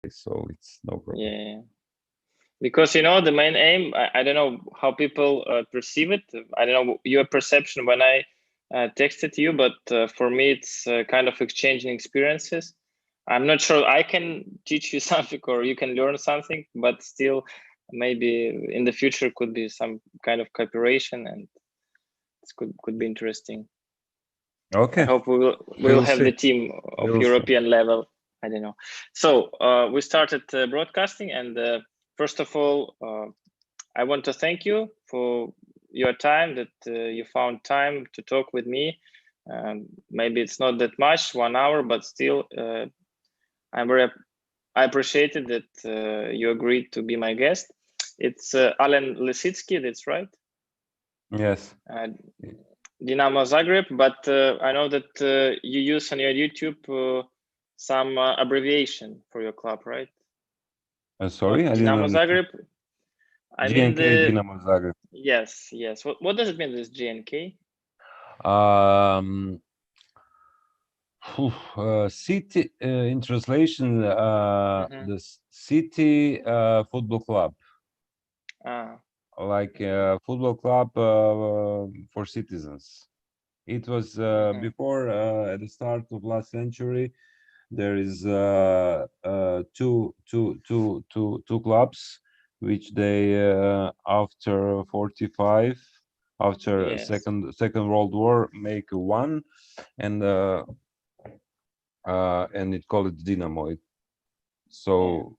so it's no problem. Yeah. Because the main aim, I don't know how people perceive it. I don't know your perception when I texted you, but for me it's kind of exchanging experiences. I'm not sure I can teach you something or you can learn something, but still maybe in the future could be some kind of cooperation, and it could be interesting. Okay. I hope we'll have the team of European level. I don't know. So we started broadcasting, and first of all, I want to thank you for your time, that you found time to talk with me. Maybe it's not that much, 1 hour, but still, I appreciated that you agreed to be my guest. It's Alen Lesicki, that's right? Yes. Dynamo Zagreb, but I know that you use on your YouTube some abbreviation for your club, right? Sorry, I Dynamo didn't Zagreb. I mean Dynamo Zagreb. Yes. What does it mean, this GNK? City, in translation, the city football club. Like football club for citizens. It was before, at the start of last century. There is two clubs, which they after 45, after second World War, make one, and it called it Dynamo. So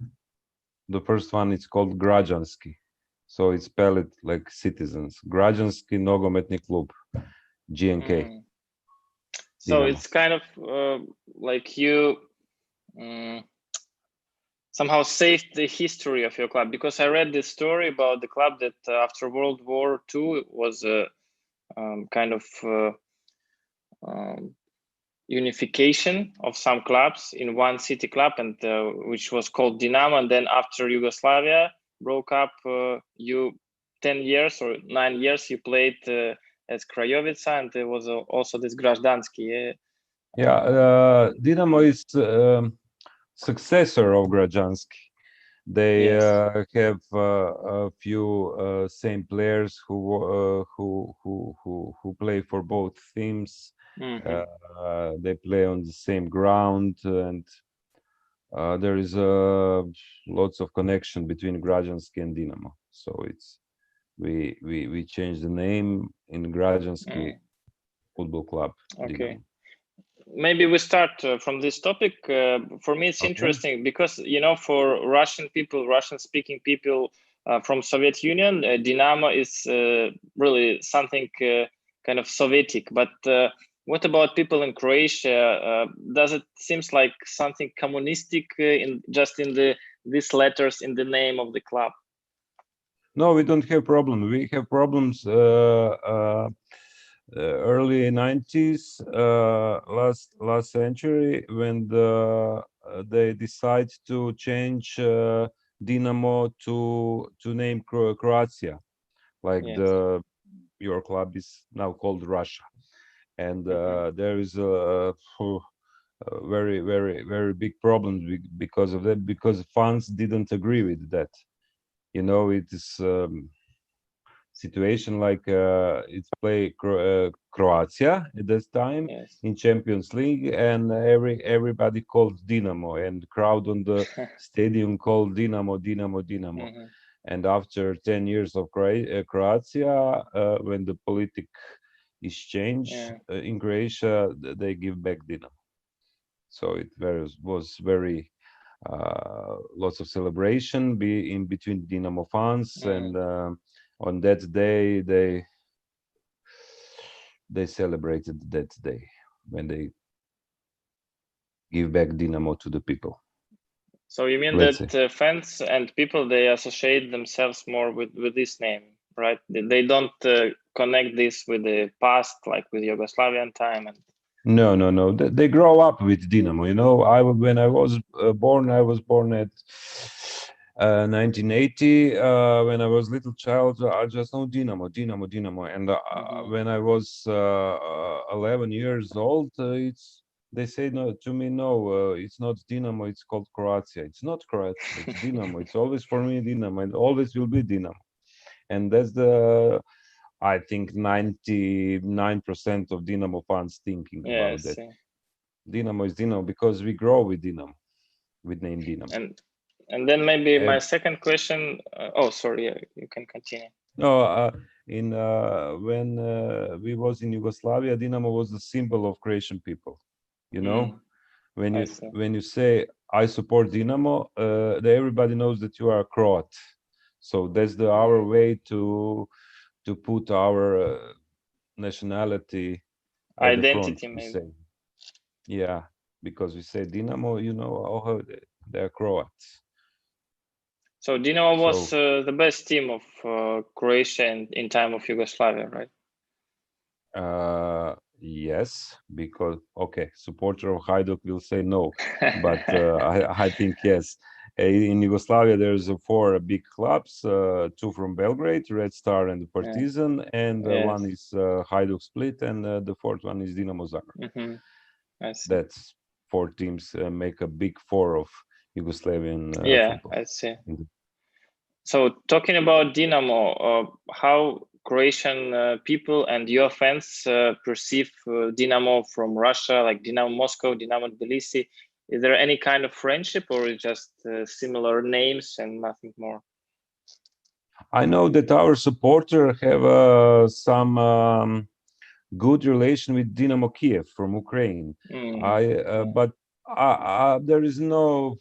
the first one is called Građanski, so it's spelled like citizens. Građanski Nogometni klub, GNK. So Dynamo. It's kind of like you somehow saved the history of your club, because I read this story about the club that after World War II was kind of unification of some clubs in one city club, and which was called Dynamo. And then after Yugoslavia broke up, you 10 years or 9 years you played as Krajovica, and there was also this Graždanski. Dynamo is successor of Građanski. They have a few same players who play for both teams. They play on the same ground, and there is lots of connection between Građanski and Dynamo. So it's we changed the name in Građanski Football Club. Okay. Dynamo. Maybe we start from this topic. For me, it's interesting because, for Russian people, Russian-speaking people from Soviet Union, Dynamo is really something kind of Sovietic. But what about people in Croatia? Does it seems like something communistic in these letters in the name of the club? No, we don't have problems. We have problems. Early 90s, last century, when they decide to change Dynamo to name Croatia, like your club is now called Russia, and there is a very, very, very big problem because of that, because fans didn't agree with that. It is situation like it's play Croatia at this time in Champions League, and everybody called Dynamo, and crowd on the stadium called Dynamo. And after 10 years of Croatia, when the politic is changed in Croatia, they give back Dynamo. So it was very lots of celebration in between Dynamo fans, and on that day they celebrated that day when they give back Dynamo to the people. So you mean that fans and people, they associate themselves more with this name, right? They don't connect this with the past, like with Yugoslavian time. And no, they grow up with Dynamo. When I was born at 1980, when I was little child, I just know Dynamo. And when I was 11 years old, it's they say no to me, no, it's not Dynamo, it's called Croatia. It's not Croatia, it's Dynamo. It's always for me Dynamo, and always will be Dynamo. And that's the, I think 99% of Dynamo fans thinking about that. Dynamo is Dynamo because we grow with Dynamo, with name Dynamo. And then maybe my second question. Oh, sorry, you can continue. No, when we was in Yugoslavia, Dynamo was the symbol of Croatian people. You know, when you say I support Dynamo, everybody knows that you are a Croat. So that's our way to put our nationality at identity, the front. maybe. Say. Yeah, because we say Dynamo, you know, oh, they're Croats. So Dynamo was the best team of Croatia in time of Yugoslavia, right? Yes, because supporter of Hajduk will say no, but I think yes. In Yugoslavia, there's 4 big clubs, 2 from Belgrade, Red Star and Partizan, and one is Hajduk Split, and the 4th one is Dinamo Zagreb. That's 4 teams make a big 4 of Yugoslavian football. I see. So talking about Dynamo, how Croatian people and your fans perceive Dynamo from Russia, like Dynamo Moscow, Dynamo Tbilisi? Is there any kind of friendship, or is just similar names and nothing more? I know that our supporter have some good relation with Dynamo Kiev from Ukraine. But there is no.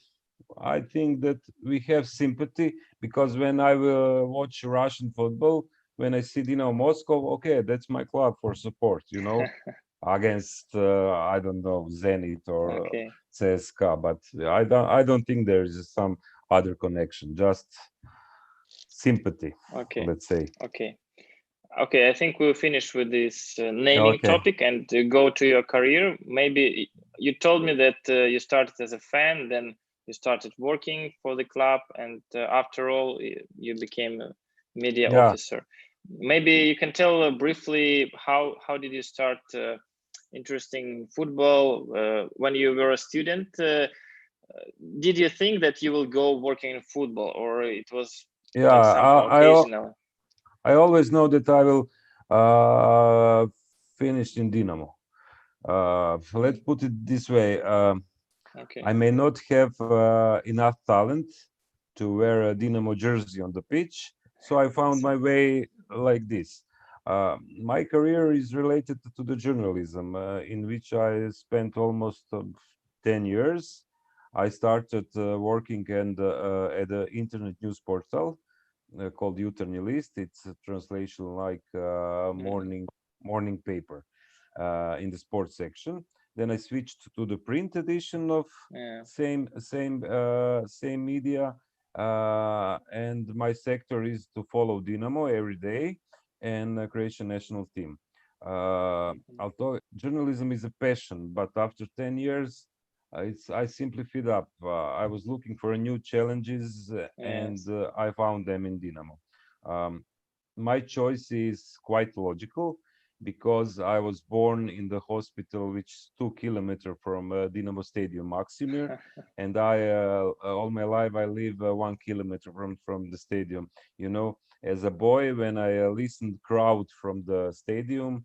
I think that we have sympathy because when I watch Russian football, when I see Dynamo Moscow, okay, that's my club for support, you know, against I don't know, Zenit or CSKA, but I don't think there is some other connection, just sympathy. Let's say. Okay, I think we'll finish with this naming topic and go to your career. Maybe you told me that you started as a fan, then you started working for the club, and after all, you became a media officer. Maybe you can tell briefly how did you start interesting football when you were a student? Did you think that you will go working in football, or it was like somehow occasional? I always know that I will finish in Dynamo. Let's put it this way. I may not have enough talent to wear a Dynamo jersey on the pitch, so I found my way like this. My career is related to the journalism, in which I spent almost 10 years. I started working at the internet news portal called Jutarnji List. It's a translation like morning paper in the sports section. Then I switched to the print edition of same media, and my sector is to follow Dynamo every day and Croatian national team. Although journalism is a passion, but after 10 years, I simply fed up. I was looking for new challenges, and I found them in Dynamo. My choice is quite logical because I was born in the hospital, which is 2 kilometers from Dynamo Stadium, Maksimir, and I all my life I live 1 kilometer from the stadium. You know, as a boy, when I listened crowd from the stadium,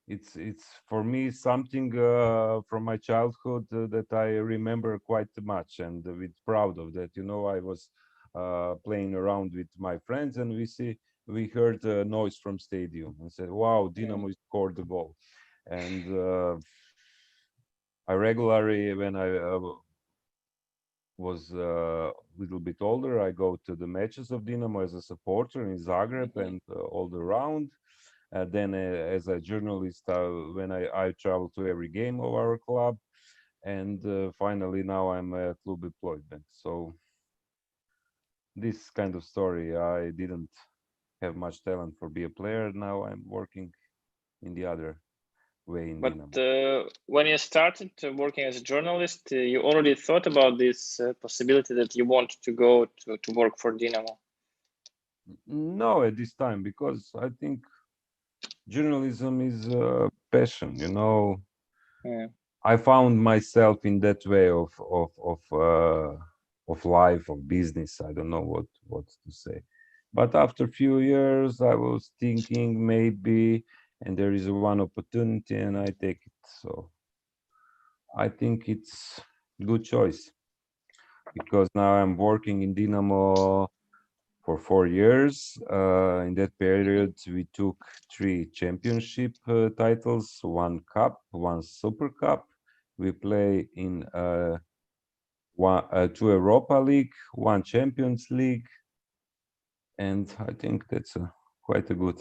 it's for me something from my childhood that I remember quite much, and with proud of that. You know, I was playing around with my friends, and we heard a noise from stadium and said, "Wow, Dynamo scored the goal." And I regularly, when I was a little bit older, I go to the matches of Dynamo as a supporter in Zagreb and all around. Then as a journalist, when I travel to every game of our club, and finally now I'm a club employment. So this kind of story, I didn't have much talent for be a player. Now I'm working in the other way in Dynamo. But when you started working as a journalist, you already thought about this possibility that you want to go to work for Dynamo? No, at this time, because I think journalism is a passion, you know. Yeah. I found myself in that way of life, of business. I don't know what to say, but after a few years, I was thinking maybe, and there is one opportunity, and I take it. So I think it's good choice because now I'm working in Dynamo for 4 years. In that period, we took 3 championship titles, 1 cup, 1 super cup. We play in 2 Europa League, 1 Champions League, and I think that's quite a good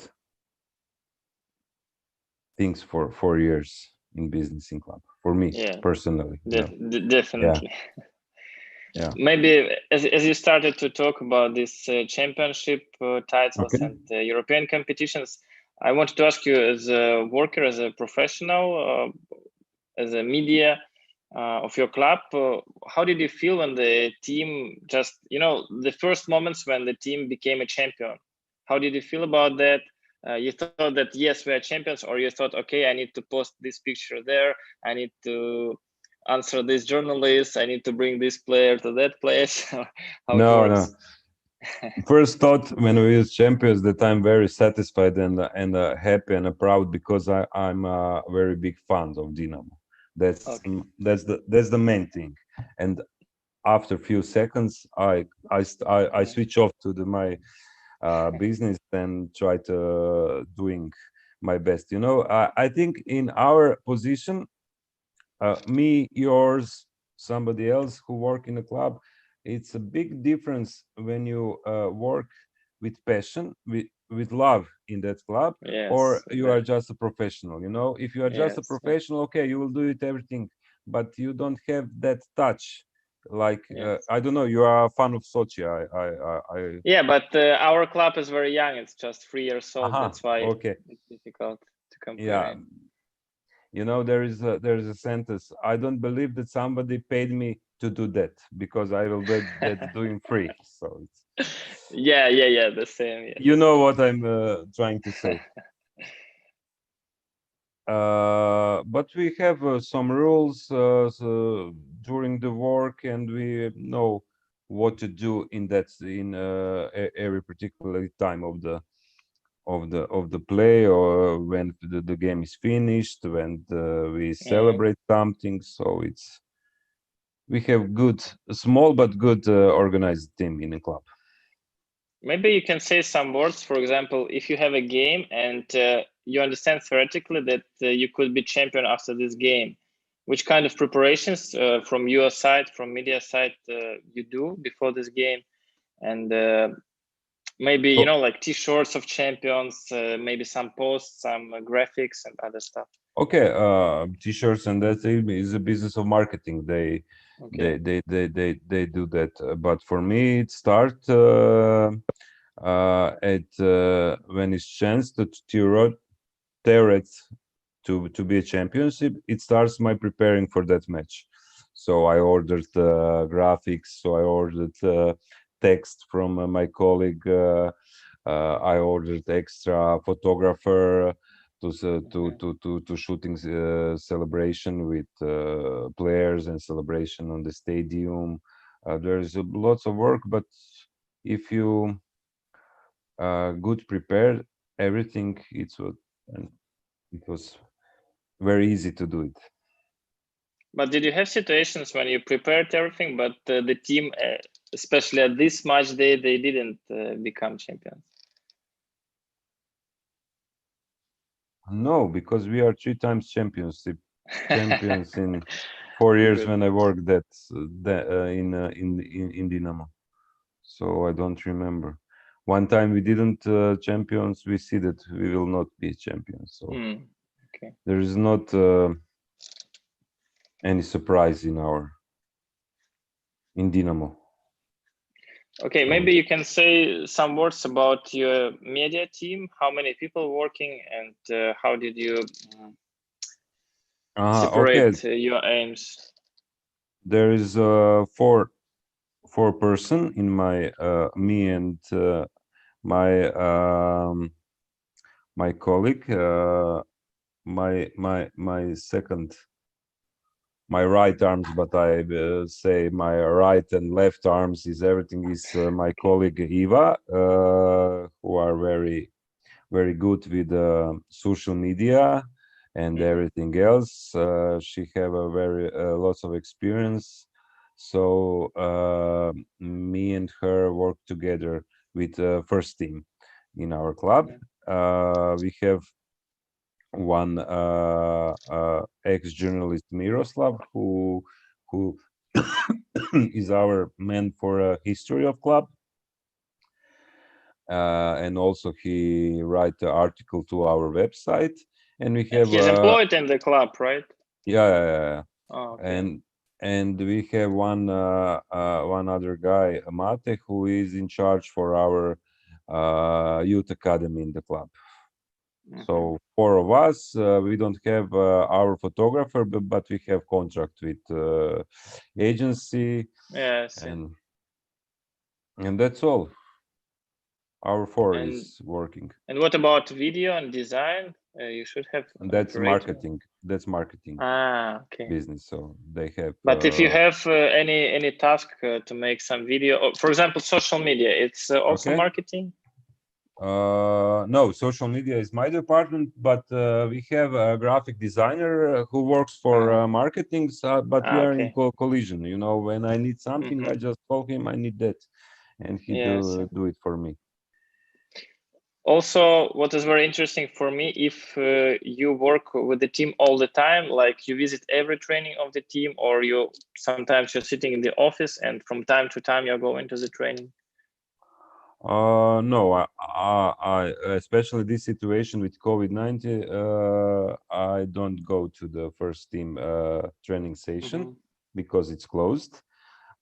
things for 4 years in business in club for me Yeah, personally. Yeah, definitely. yeah. Maybe as you started to talk about this championship titles Okay. and European competitions, I wanted to ask you, as a worker, as a professional, as a media of your club, how did you feel when the team just, the first moments when the team became a champion? How did you feel about that? You thought that, yes, we are champions, or you thought, okay, I need to post this picture there, I need to answer this journalist, I need to bring this player to that place? How it No, works? no. First thought when we was champions that I'm very satisfied and happy and proud because I'm a very big fan of Dynamo. That's Okay. that's the main thing. And after a few seconds, I Mm. switch off to my business and try to doing my best. You know, I think in our position, me, yours, somebody else who work in a club, it's a big difference when you work with passion, with love in that club, or Yes, you are just a professional. You know, if you are just a yes, professional, okay, you will do it everything, but you don't have that touch. Like yes. I don't know, you are a fan of Sochi. I Yeah, but our club is very young. It's just 3 years old. Aha, That's why okay, it's difficult to compare yeah. it. You know, there is a sentence. I don't believe that somebody paid me to do that because I will do that doing free. So it's, Yeah. The same. you Yes. know what I'm trying to say. But we have some rules during the work, and we know what to do in that in every particular time of the play, or when the game is finished, when we Mm. celebrate something. So it's we have good, small but good organized team in the club. Maybe you can say some words. For example, if you have a game and you understand theoretically that you could be champion after this game, which kind of preparations from your side, from media side, you do before this game, and maybe So, like T-shirts of champions, maybe some posts, some graphics, and other stuff. okay, t-shirts and that is a business of marketing. Okay. They do that. But for me, it start at when it's chance to theoret to be a championship. It starts my preparing for that match. So I ordered graphics. So I ordered text from my colleague. I ordered extra photographer Mhm. to shooting celebration with players and celebration on the stadium. There's lots of work, but if you good prepared everything, and it was very easy to do it. But did you have situations when you prepared everything, but the team, especially at this match day, they didn't become champions? No, because we are 3 times champions in 4 years Good. when I worked in Dynamo. So I don't remember. One time we didn't champions. We see that we will not be champions. So Mm, okay. there is not any surprise in our in Dynamo. Okay, So maybe you can say some words about your media team. How many people working, and how did you okay. separate your aims? There is four person in my me and my my colleague, my second, my right arms, but I say my right and left arms is everything is my colleague Eva, who are very good with social media and everything else. She have a very lots of experience. So me and her work together with first team in our club. We have one ex-journalist Miroslav who is our man for history of club, and also he write the article to our website, and we have he's employed in the club, right? yeah. Oh, okay. And we have one other guy, Mate, who is in charge for our youth academy in the club. So four of us, we don't have our photographer, but we have contract with agency, Yes. and that's all. Our four And is working. what about video and design? You should have And an that's operator. marketing. That's marketing Okay. business. So they have. But if you have any task to make some video, or, for example, social media, it's also Okay. marketing. No, social media is my department, but we have a graphic designer who works for marketing. But we are in Okay. collision. You know, when I need something, I just call him. I need that, and he Yes. do it for me. Also, what is very interesting for me, if you work with the team all the time, like you visit every training of the team, or you sometimes you're sitting in the office and from time to time you're going to the training. No, I especially this situation with COVID-19, I don't go to the first team training session because it's closed.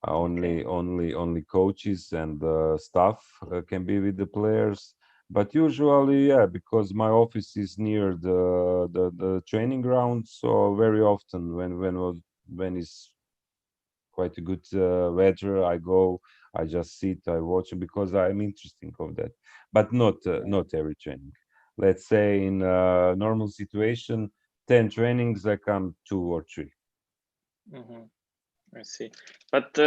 Only coaches and staff can be with the players. But usually, yeah, because my office is near the training ground, so very often when it's quite a good weather, I go, I just sit, I watch it because I'm interested of that, but not every training. Let's say in a normal situation, 10 trainings, I come 2 or 3. I see. But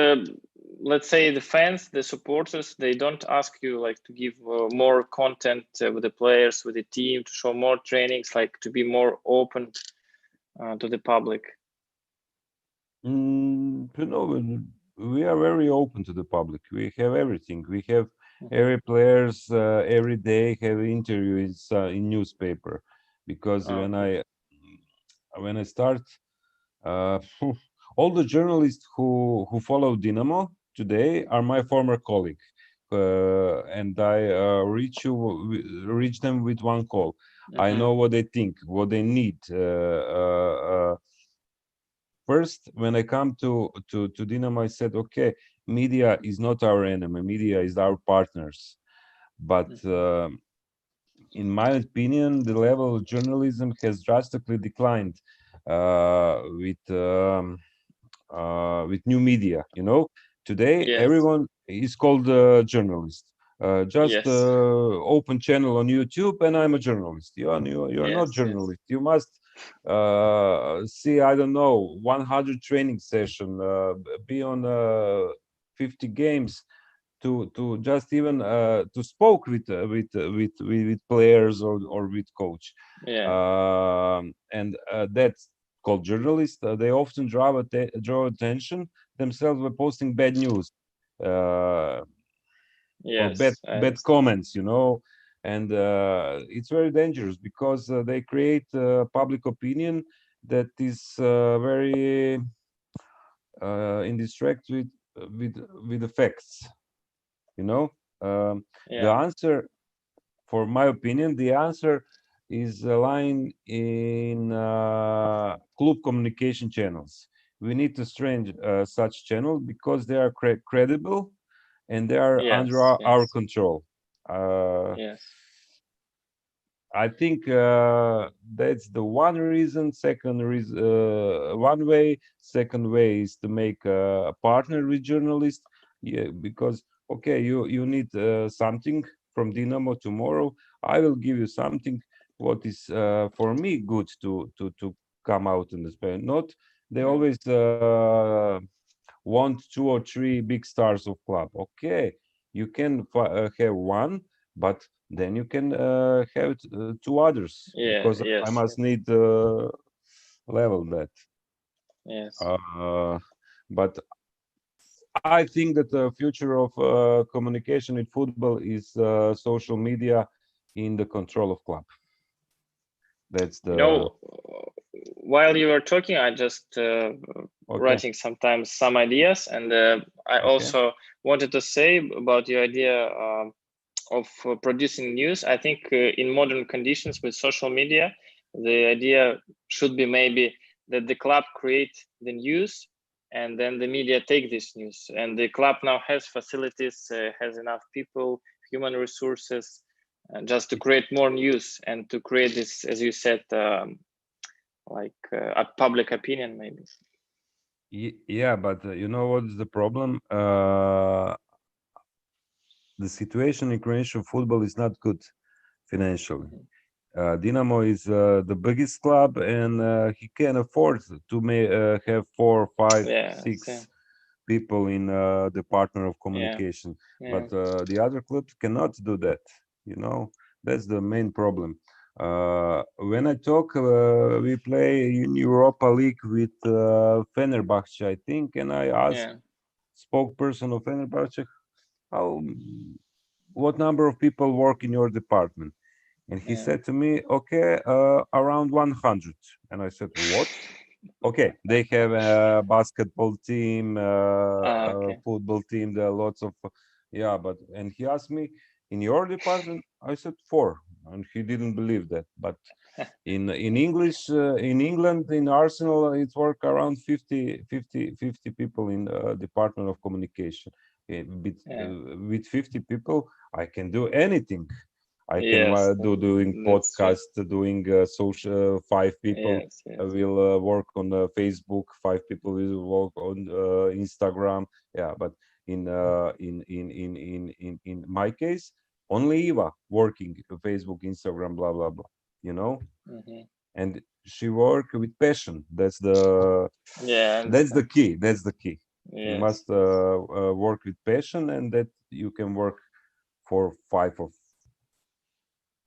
let's say the fans, the supporters, they don't ask you like to give more content with the players, with the team, to show more trainings, like to be more open to the public. You know, we are very open to the public. We have everything. We have every players every day have interviews in newspaper, because when I start, uh, all the journalists who follow Dynamo today are my former colleague, and I reach them with one call. I know what they think, what they need. First, when I come to Dynamo, I said, okay, media is not our enemy. Media is our partners. But in my opinion, the level of journalism has drastically declined with new media. You know, today everyone is called a journalist. Just open channel on YouTube, and I'm a journalist. You're not journalist. You must see, I don't know, 100 training session, be on 50 games to just even to spoke with players or with coach. And that's called journalists. They often draw attention themselves by posting bad news or bad comments, you know. And it's very dangerous because they create public opinion that is very in distract with the facts, you know. The answer, for my opinion, the answer is lying in club communication channels. We need to strengthen such channels because they are credible and they are under our control. I think that's the one reason. Second reason, one way. Second way is to make a partner with journalists. Yeah, because okay, you need something from Dynamo tomorrow. I will give you something. what is for me good to come out in the Spain. Not they always want 2 or 3 big stars of club. Okay, you can have one, but then you can have 2 others, Yeah, because I yes, must yes, need level that. yes. But I think that the future of communication in football is social media in the control of club. That's You the know, while you were talking, I just okay. writing sometimes some ideas, and I Okay. also wanted to say about the idea of producing news. I think in modern conditions with social media, the idea should be maybe that the club create the news and then the media take this news. And the club now has facilities, has enough people, human resources, just to create more news and to create this, as you said, like a public opinion maybe. Yeah, but you know what is the problem? The situation in Croatian football is not good financially. Dynamo is the biggest club, and he can afford to have 4, 5, Yeah, same. 6 people in the partner of Yeah, communication. yeah, But the other clubs cannot do that. That's the main problem. When I talk, we play in Europa League with Fenerbahce, I think, and I asked yeah, spokesperson of Fenerbahce, how, what number of people work in your department? And he yeah. said to me, okay, around 100. And I said, what? Okay, they have a basketball team, a Okay. football team. There are lots of, yeah. But and he asked me, in your department, I said 4, and he didn't believe that. But in English, in England, in Arsenal, it's work around 50 people in Department of Communication. Yeah. With 50 people, I can do anything. I can Yes, doing that's true. podcast, doing social. 5 people Yes, yes. will work on Facebook. 5 people will work on Instagram. Yeah, but in my case, only Eva working Facebook, Instagram, blah blah blah. You know, Hmm. and she work with passion. Yeah, I That's the understand. key. That's the key. You Yes. must work with passion, and that you can work for 5 or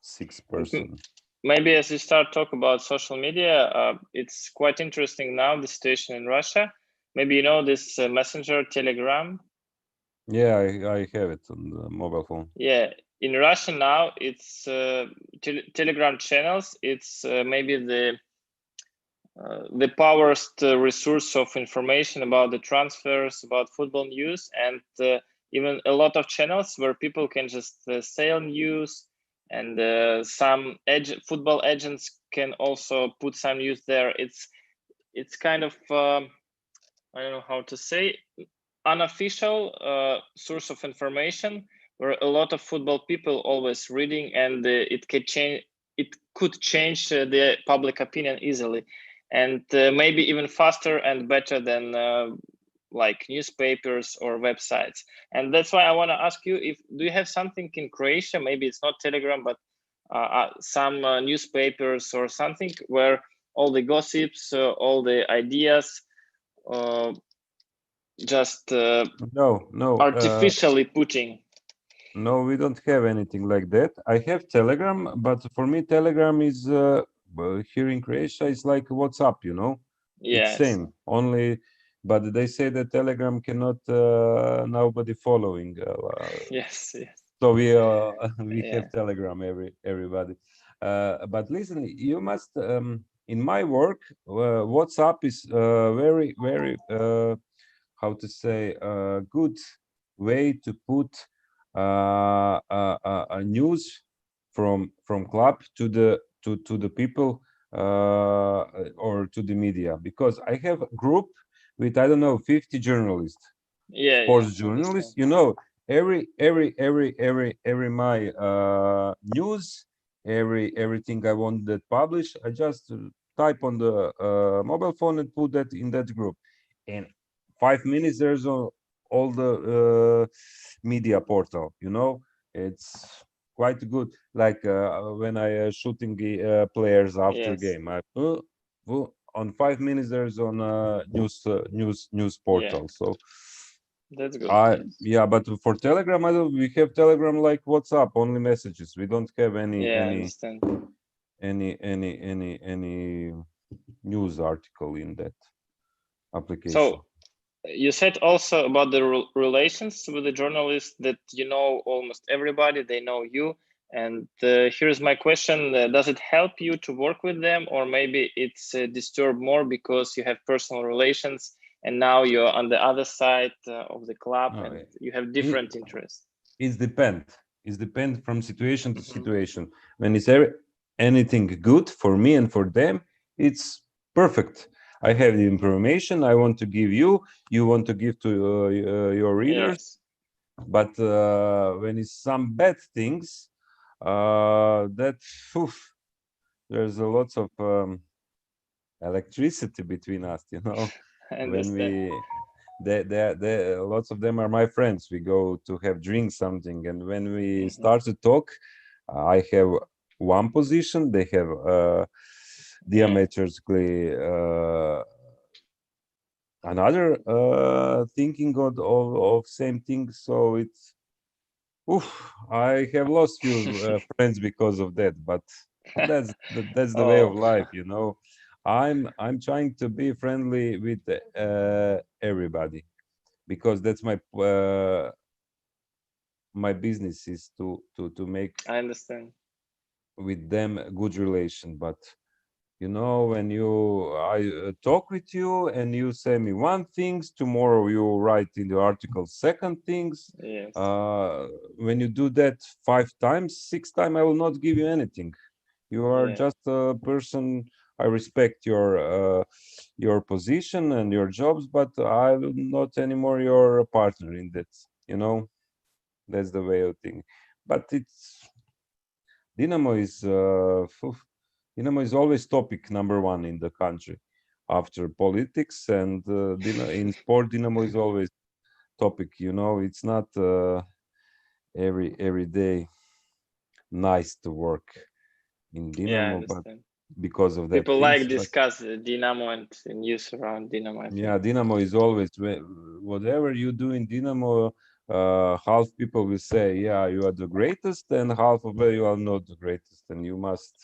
6 person. Maybe as we start talk about social media, it's quite interesting now, the situation in Russia. Maybe you know this messenger Telegram. Yeah, I have it on the mobile phone. Yeah, in Russia now, it's Telegram channels. It's maybe the powerful resource of information about the transfers, about football news, and even a lot of channels where people can just sell news, and some football agents can also put some news there. It's kind of I don't know how to say, unofficial source of information where a lot of football people always reading, and it could change. It could change the public opinion easily, and maybe even faster and better than like newspapers or websites. And that's why I want to ask you, if do you have something in Croatia? Maybe it's not Telegram, but some newspapers or something where all the gossips, all the ideas, uh, just No, artificially putting. no, we don't have anything like that. I have Telegram, but for me, Telegram is well, here in Croatia, it's like WhatsApp. It's Yes. same. Only, but they say that Telegram cannot nobody following. Yes, yes. So we Yeah. have Telegram everybody. But listen, you must in my work, WhatsApp is very very how to say good way to put a news from club to the people or to the media, because I have a group with, I don't know, 50 journalists, Yeah, yeah, sports understand. journalists. Every my news, everything I want that publish, I just type on the mobile phone and put that in that group. In 5 minutes, there's all the media portal. It's quite good. Like when I shooting players after Yes. game, on 5 minutes there's on news Yeah. portal. So That's good. Yes. yeah, but for Telegram, I don't, we have Telegram like WhatsApp, only messages. We don't have Yeah, I understand. any news article in that application. So you said also about the relations with the journalists that you know almost everybody, they know you. And here's my question: does it help you to work with them, or maybe it's disturbed more because you have personal relations and now you're on the other side of the club No, and you have it, different interests? it's depend. It's depend from situation to Mm-hmm. situation. When it's anything good for me and for them, it's perfect. I have the information I want to give you. You want to give to your readers. Yes. But when it's some bad things, that oof, there's a lots of electricity between us. You know, I when understand. we lots of them are my friends. We go to have drink something, and when we Mm-hmm. start to talk, I have one position, they have Yeah. diametrically another thinking of same thing. So it's oof, I have lost few friends because of that, but that's the way of Oh, life, you know. I'm trying to be friendly with everybody because that's my business is to make I understand. with them a good relation. But you know, when I talk with you and you say me one things, tomorrow you write in the article second things. Yes. Uh, when you do that 5 times, 6 times, I will not give you anything. You are Yeah. just a person. I respect your position and your jobs, but I will not anymore your partner in that. You know, that's the way of thinking. But it's Dynamo is Dynamo is always topic number one in the country after politics, and in sport Dynamo is always topic. You know, it's not every day nice to work in Yeah, I Dynamo, but understand. because of that People things. like But discuss Dynamo and news around Dynamo, I think. yeah, Dynamo is always whatever you do in Dynamo. Half people will say, "Yeah, you are the greatest," and half of you are not the greatest, and you must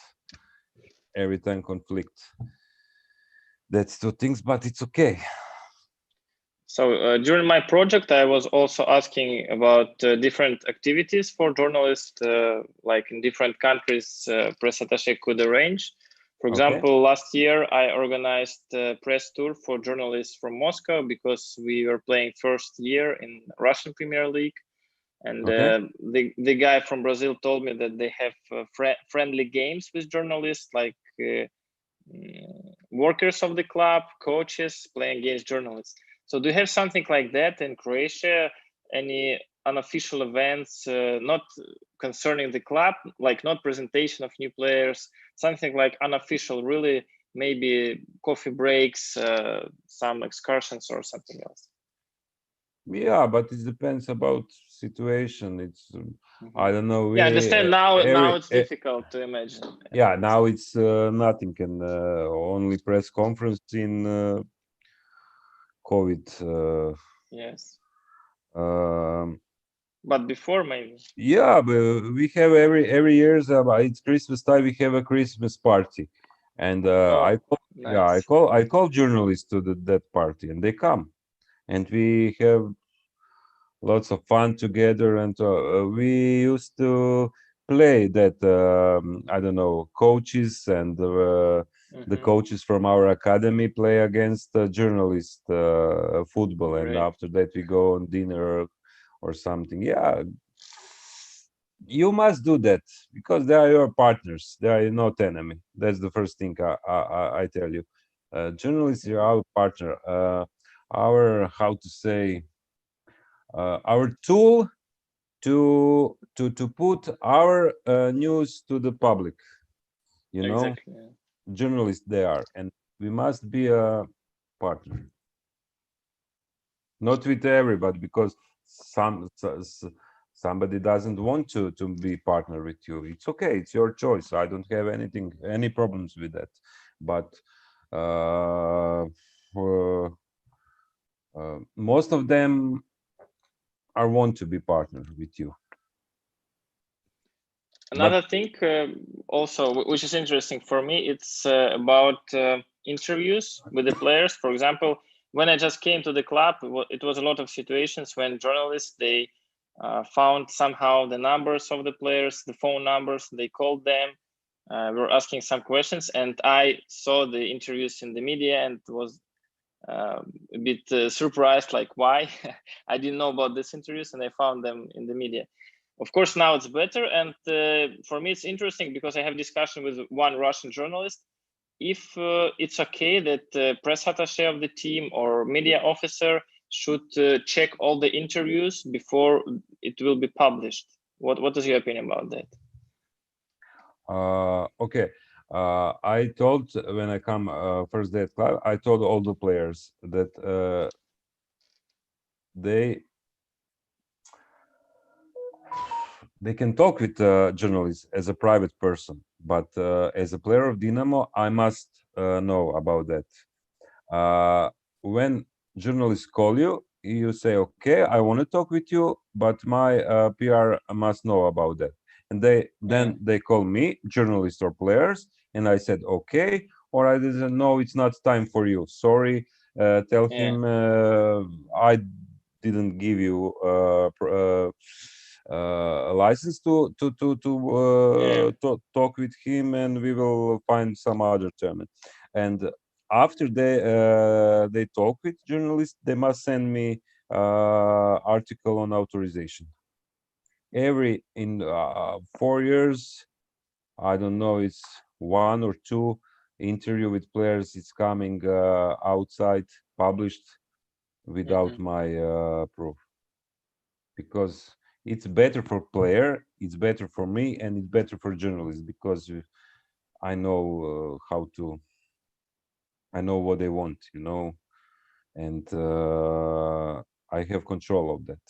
every time conflict. That's two things, but it's okay. So during my project, I was also asking about different activities for journalists, like in different countries, press attaché could arrange. For Okay. example, last year I organized a press tour for journalists from Moscow because we were playing first year in Russian Premier League. And Okay. the guy from Brazil told me that they have friendly games with journalists, like workers of the club, coaches playing against journalists. So do you have something like that in Croatia? Any unofficial events, not concerning the club, like not presentation of new players, something like unofficial, really, maybe coffee breaks, some excursions or something else? Yeah, but it depends about situation. It's Mm-hmm. I don't know. Yeah, I We understand. Now every it's difficult to imagine. yeah, now it's nothing and only press conference in COVID. Yes, Um, but before maybe. yeah, but we have every year's it's Christmas time. We have a Christmas party, and Oh, nice. I call journalists to that party, and they come, and we have lots of fun together. And we used to play that I don't know, coaches and the Mm-hmm. coaches from our academy play against journalist football, and Great. after that we go on dinner or something. Yeah, you must do that because they are your partners, they are not enemy. That's the first thing I tell you. Journalists are Mm-hmm. our partner, our how to say, our tool to put our news to the public. You know, Exactly. Yeah. journalists they are, and we must be a partner, not with everybody, because some somebody doesn't want to be partner with you, it's okay, it's your choice. I don't have any problems with that. But most of them are want to be partner with you. Another thing also, which is interesting for me, it's about interviews with the players. For example, when I just came to the club, it was a lot of situations when journalists, they found somehow the numbers of the players, the phone numbers, they called them, were asking some questions, and I saw the interviews in the media and was a bit surprised, like, why? I didn't know about these interviews and I found them in the media. Of course, now it's better. And for me, it's interesting because I have discussion with one Russian journalist. If it's okay that press attaché of the team or media officer should check all the interviews before it will be published. What is your opinion about that? Okay. I told when I come first day at club, I told all the players that they can talk with journalists as a private person, but as a player of Dynamo, I must know about that. When journalists call you, you say, okay, I want to talk with you, but my PR must know about that. And then they call me, journalists or players, and I said, okay, or I didn't know, it's not time for you. Sorry, tell him I didn't give you a license to talk with him, and we will find some other term. And after they talk with journalists, they must send me article on authorization. Every in 4 years, I don't know, it's 1 or 2 interview with players. It's coming outside, published without my proof, because it's better for player, it's better for me, and it's better for journalists, because I know I know what they want, and I have control of that.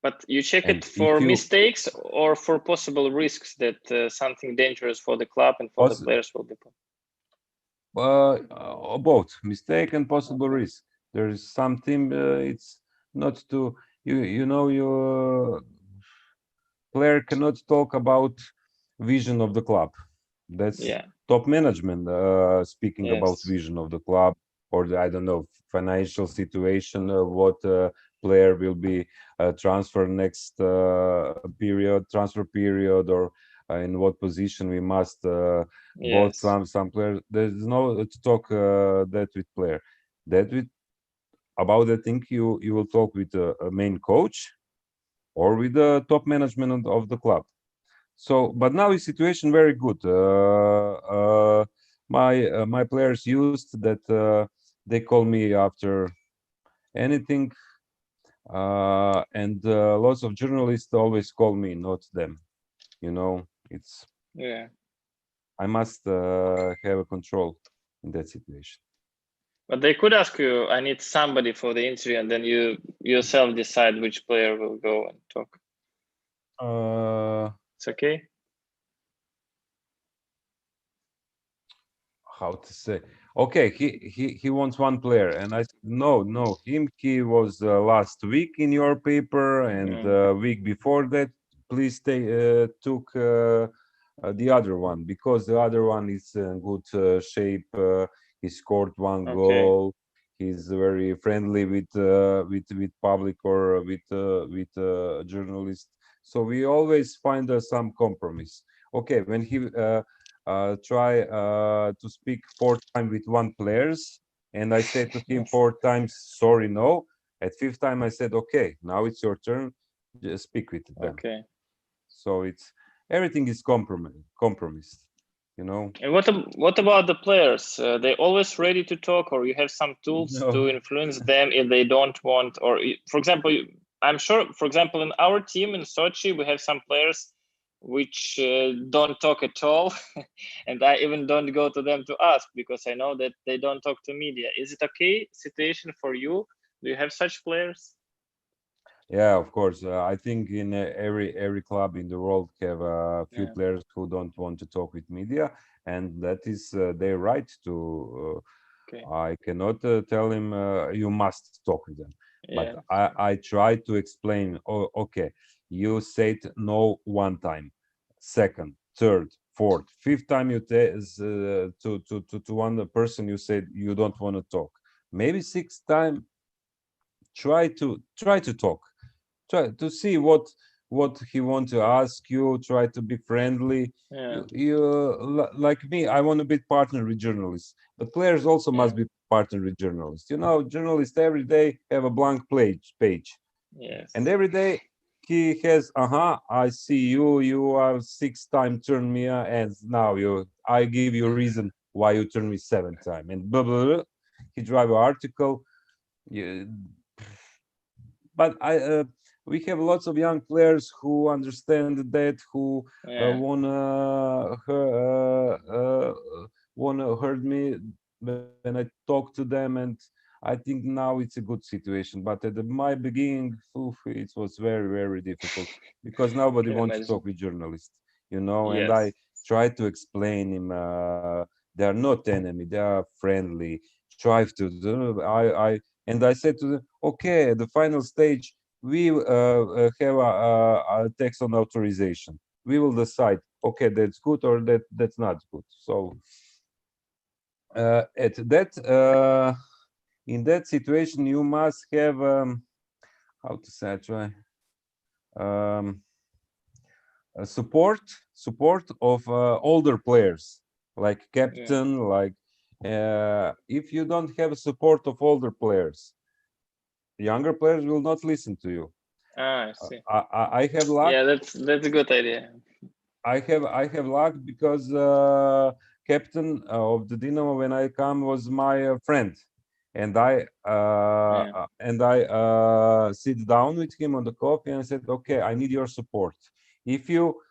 But you check it for mistakes or for possible risks that something dangerous for the club and for the players will be? Both mistake and possible risk. There is something. It's not to your player cannot talk about vision of the club. That's top management speaking about vision of the club, or I don't know, financial situation, what player will be transfer next transfer period, or in what position we must bought some players. There's no to talk that with player. That with about the thing you will talk with a main coach or with the top management of the club. So, but now is situation very good. My players used that they call me after anything, and lots of journalists always call me, not them. It's I must have a control in that situation. But they could ask you, I need somebody for the interview, and then you yourself decide which player will go and talk. It's okay. How to say? Okay, he wants one player, and I said no. He was last week in your paper, and week before that. Please took the other one, because the other one is in good shape. He scored 1 goal. He's very friendly with public or with journalists. So we always find some compromise. Okay, when he try to speak 4 times with one players, and I said to him 4 times, sorry, no. At 5th time, I said, okay, now it's your turn. Just speak with them. Okay. So it's everything is compromised, And what about the players? They always ready to talk, or you have some tools to influence them if they don't want? Or, for example, I'm sure, for example, in our team in Sochi, we have some players which don't talk at all, and I even don't go to them to ask, because I know that they don't talk to media. Is it okay situation for you? Do you have such players? Yeah, of course. I think in every club in the world have a few Yeah. players who don't want to talk with media, and that is their right to. Okay. I cannot tell him you must talk with them, but Yeah. I try to explain. Oh, okay, you said no one time, second, third, fourth, fifth time you to one person you said you don't want to talk. Maybe sixth time, try to talk, try to see what he want to ask you, try to be friendly. Yeah. Like me, I want to be partner with journalists, but players also Yeah. must be partner with journalists. Journalists every day have a blank page, and Yes. every day he has, I see you are six time turn me, and now I give you a reason why you turn me seven time, and blah blah blah. He drive an article. You, but we have lots of young players who understand that, who Yeah. wanna heard me when I talk to them, and I think now it's a good situation. But at my beginning, oof, it was very very difficult because nobody Can wants to imagine. talk with journalists, and I Yes. try to explain him. They are not enemy; they are friendly. Try to do. And I said to them, okay, at the final stage, we have a text on authorization. We will decide, okay, that's good or that's not good. So at that in that situation, you must have how to say, I try um, a support of older players, like Yeah. captain, like if you don't have a support of older players, younger players will not listen to you. Ah, I see. I have luck. Yeah, that's a good idea. I have luck because captain of the Dynamo when I come was my friend, Yeah. and I sit down with him on the coffee and said, okay, I need your support. If you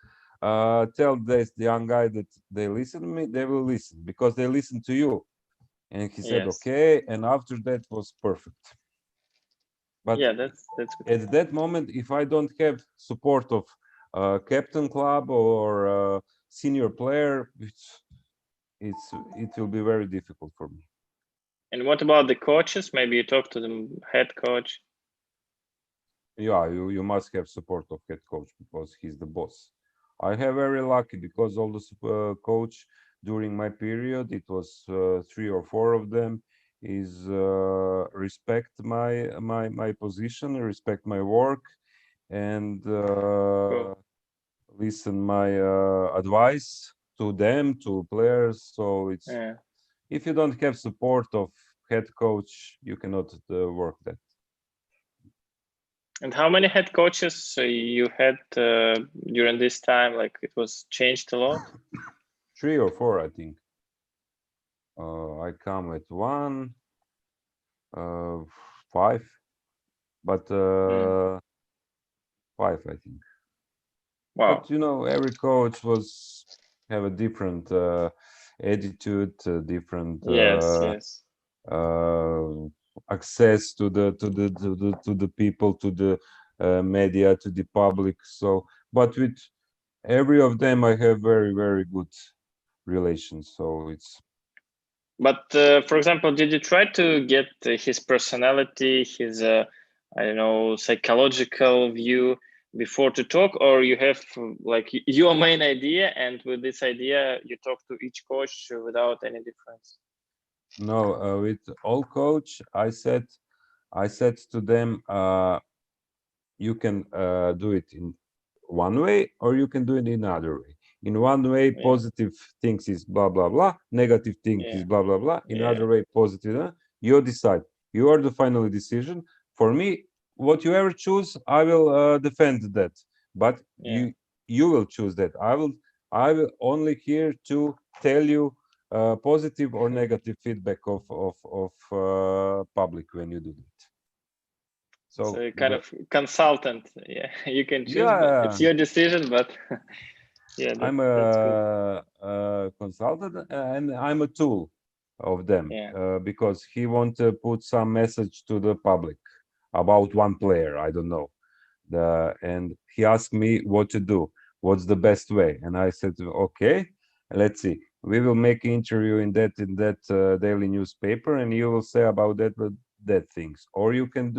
tell this the young guy that they listen to me, they will listen because they listen to you. And he said, Yes. okay, and after that was perfect. But Yeah, that's good. at that moment, if I don't have support of captain club or senior player, it will be very difficult for me. And what about the coaches? Maybe you talk to the head coach. Yeah, you must have support of head coach because he's the boss. I have very lucky because all the coach during my period, it was three or four of them, is respect my position, respect my work, and Cool. listen my advice to them, to players. So it's, Yeah. if you don't have support of head coach, you cannot work that. And how many head coaches you had during this time? Like it was changed a lot. Three or four, I think. I come at one, uh, five, but Mm. five, I think. Wow. But every coach was have a different attitude, different Yes. Yes. uh, access to the people, to the media, to the public. So, but with every of them, I have very very good relations. So it's But for example, did you try to get his personality, his I don't know, psychological view before to talk, or you have like your main idea, and with this idea you talk to each coach without any difference? no with all coach. I said to them, you can do it in one way or you can do it in another way. In one way, Yeah, positive things is blah blah blah, negative things is yeah, blah blah blah. In yeah, other way, positive. You decide. You are the final decision. For me, what you ever choose, I will defend that. But yeah. you will choose that. I will only here to tell you positive or negative feedback of public when you do it. So So you kind of consultant. Yeah, you can choose, but yeah, it's your decision. But yeah, I'm that's good. a consultant and I'm a tool of them Yeah, because he want to put some message to the public about one player. I don't know. And he asked me what to do, what's the best way, and I said, okay, let's see. We will make an interview in that daily newspaper, and you will say about that things. Or you can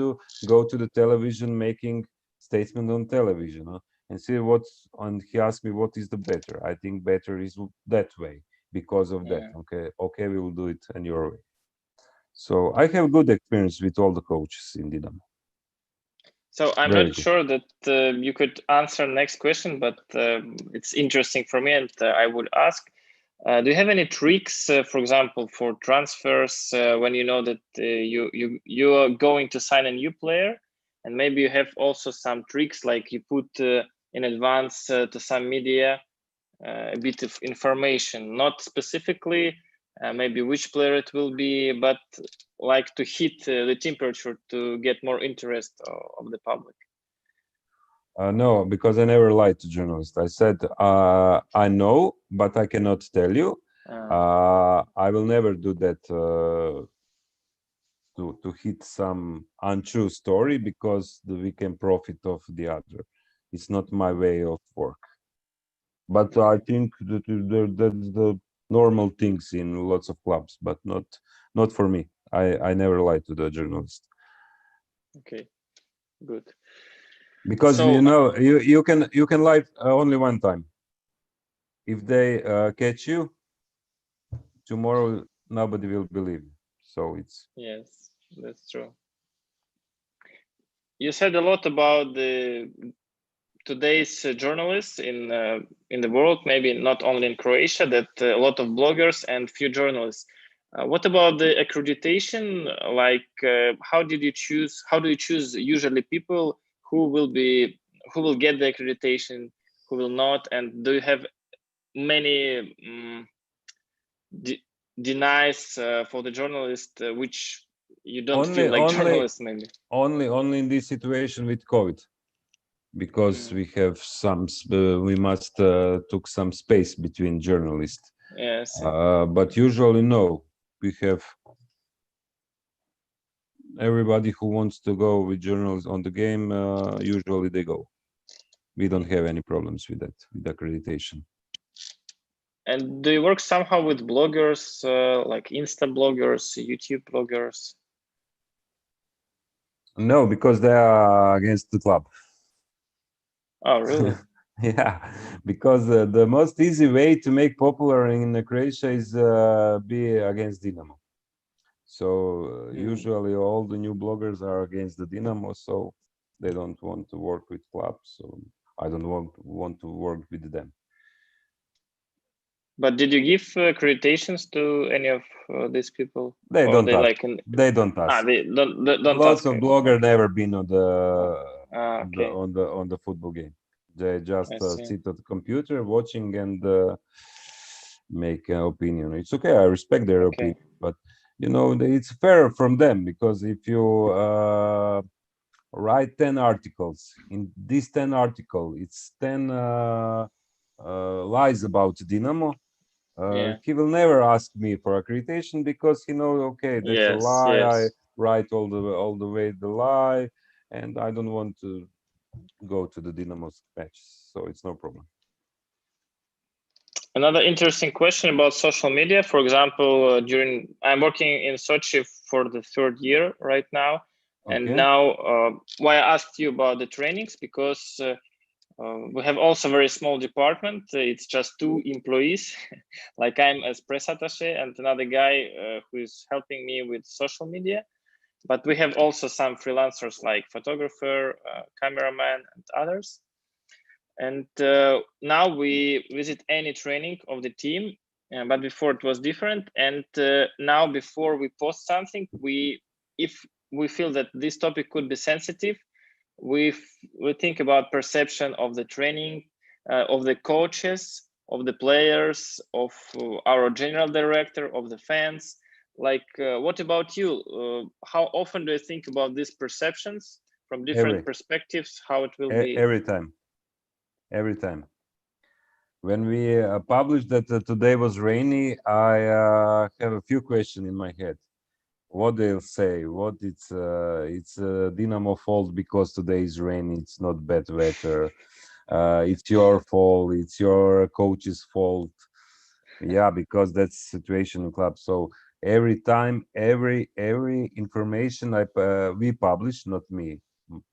go to the television, making statement on television, and see what's on. He asked me what is the better. I think better is that way because of that. Okay, we will do it in your way. So I have good experience with all the coaches in Dynamo. So I'm not sure that you could answer next question, but it's interesting for me, and I would ask, do you have any tricks, for example, for transfers when you know that you are going to sign a new player, and maybe you have also some tricks like you put in advance to some media a bit of information, not specifically maybe which player it will be, but like to hit the temperature to get more interest of the public? No, because I never lied to journalists. I said, I know, but I cannot tell you. I will never do that to hit some untrue story because we can profit of the other. It's not my way of work. But I think that's the normal things in lots of clubs, but not for me. I never lie to the journalist. Okay, good. Because so, you can lie only one time. If they catch you tomorrow, nobody will believe you. So it's yes, that's true. You said a lot about today's journalists in the world, maybe not only in Croatia, that a lot of bloggers and few journalists. What about the accreditation? Like, how do you choose usually people who will get the accreditation, who will not, and do you have many denies for the journalist, which you don't feel like journalists maybe? Only in this situation with COVID, because we have we must took some space between journalists. Yes. But usually no, we have everybody who wants to go with journalists on the game. Usually they go. We don't have any problems with that, with accreditation. And do you work somehow with bloggers, like Insta bloggers, YouTube bloggers? No, because they are against the club. Oh, really? Yeah, because the most easy way to make popular in Croatia is be against Dynamo. So usually all the new bloggers are against the Dynamo, so they don't want to work with clubs. So I don't want to work with them. But did you give accreditations to any of these people? They don't ask. Like they don't ask. They don't Lots ask. of bloggers never been on Okay. the football game. They just sit at the computer watching and make an opinion. It's okay. I respect their opinion, but it's fair from them, because if you write 10 articles, in this 10 article, it's 10 lies about Dynamo. He will never ask me for accreditation because he knows, okay, that's a lie. I write all the way the lie, and I don't want to go to the Dynamo's match, so it's no problem. Another interesting question about social media. For example, I'm working in Sochi for the 3rd year right now, and now why I asked you about the trainings, because we have also a very small department. It's just 2 employees, like I'm as press attaché and another guy who is helping me with social media. But we have also some freelancers like photographer, cameraman, and others. And now we visit any training of the team, but before it was different. And now before we post something, if we feel that this topic could be sensitive, we think about perception of the training, of the coaches, of the players, of our general director, of the fans. Like, what about you? How often do you think about these perceptions from different perspectives, how it will be? Every time. When we published that today was rainy, I have a few questions in my head. what they'll say, what it's Dynamo fault because today is rainy, it's not bad weather, it's your fault, it's your coach's fault. Yeah, because that's situation in club. So every time, every information we publish, not me,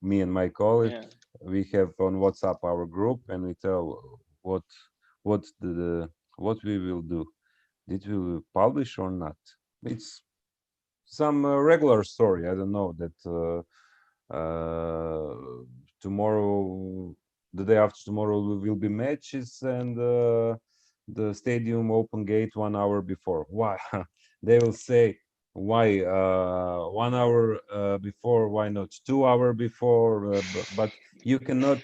me and my colleague, Yeah. we have on WhatsApp our group, and we tell what what we will do. Did we publish or not? It's some regular story. I don't know that tomorrow, the day after tomorrow, will be matches, and the stadium open gate 1 hour before. Why? They will say why 1 hour before? Why not 2 hour before? But you cannot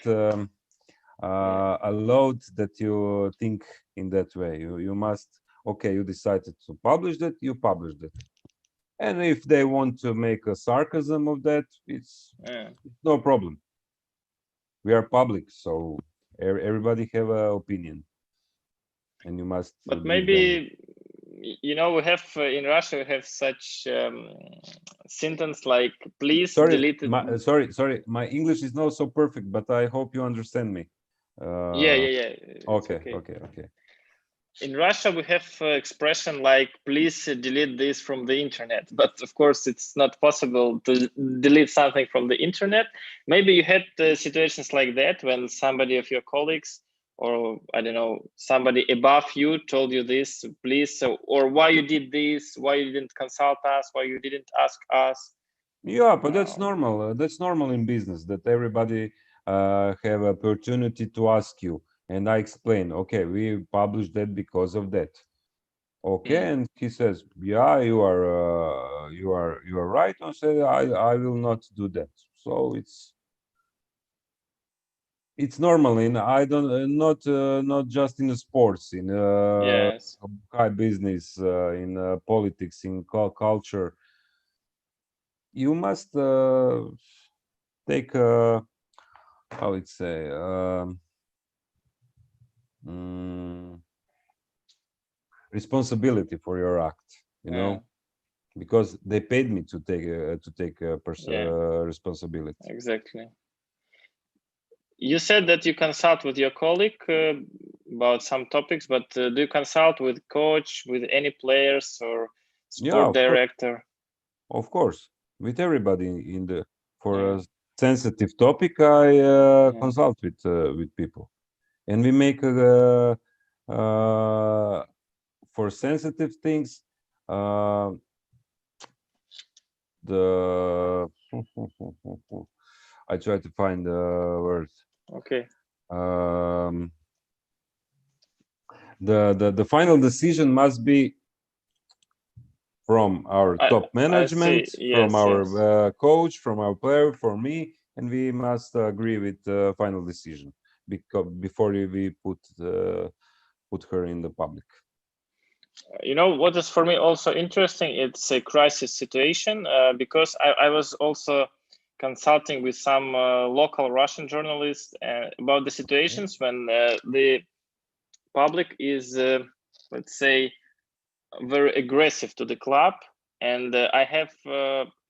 allow that you think in that way. You must. Okay, you decided to publish that. You published it. And if they want to make a sarcasm of that, it's no problem. We are public, so everybody have an opinion, and you must But give them. maybe, we have in Russia, we have such sentence like, please delete it. Sorry, my English is not so perfect, but I hope you understand me. Yeah. It's Okay, okay. okay. In Russia, we have expression like, please delete this from the internet. But of course, it's not possible to delete something from the internet. Maybe you had situations like that when somebody of your colleagues, or I don't know, somebody above you told you this, please, or why you did this, why you didn't consult us, why you didn't ask us. Yeah, but that's normal. That's normal in business, that everybody have opportunity to ask you. And I explain, okay, we published that because of that. Okay, and he says, yeah, you are right. I say, I will not do that. So it's normal in, I don't not just in the sports, in Yes. high business, in politics, in culture. You must take how it say mm, responsibility for your act, because they paid me to take responsibility. Exactly. You said that you consult with your colleague about some topics, but do you consult with coach, with any players or sport director? Of course, with everybody in the for a sensitive topic, I consult with people, and we make for sensitive things the I try to find the words. Okay. The final decision must be from our top management, from our coach, from our player, for me, and we must agree with the final decision before we put her in the public. What is for me also interesting, it's a crisis situation, because I was also consulting with some local Russian journalists about the situations when the public is, let's say, very aggressive to the club, and I have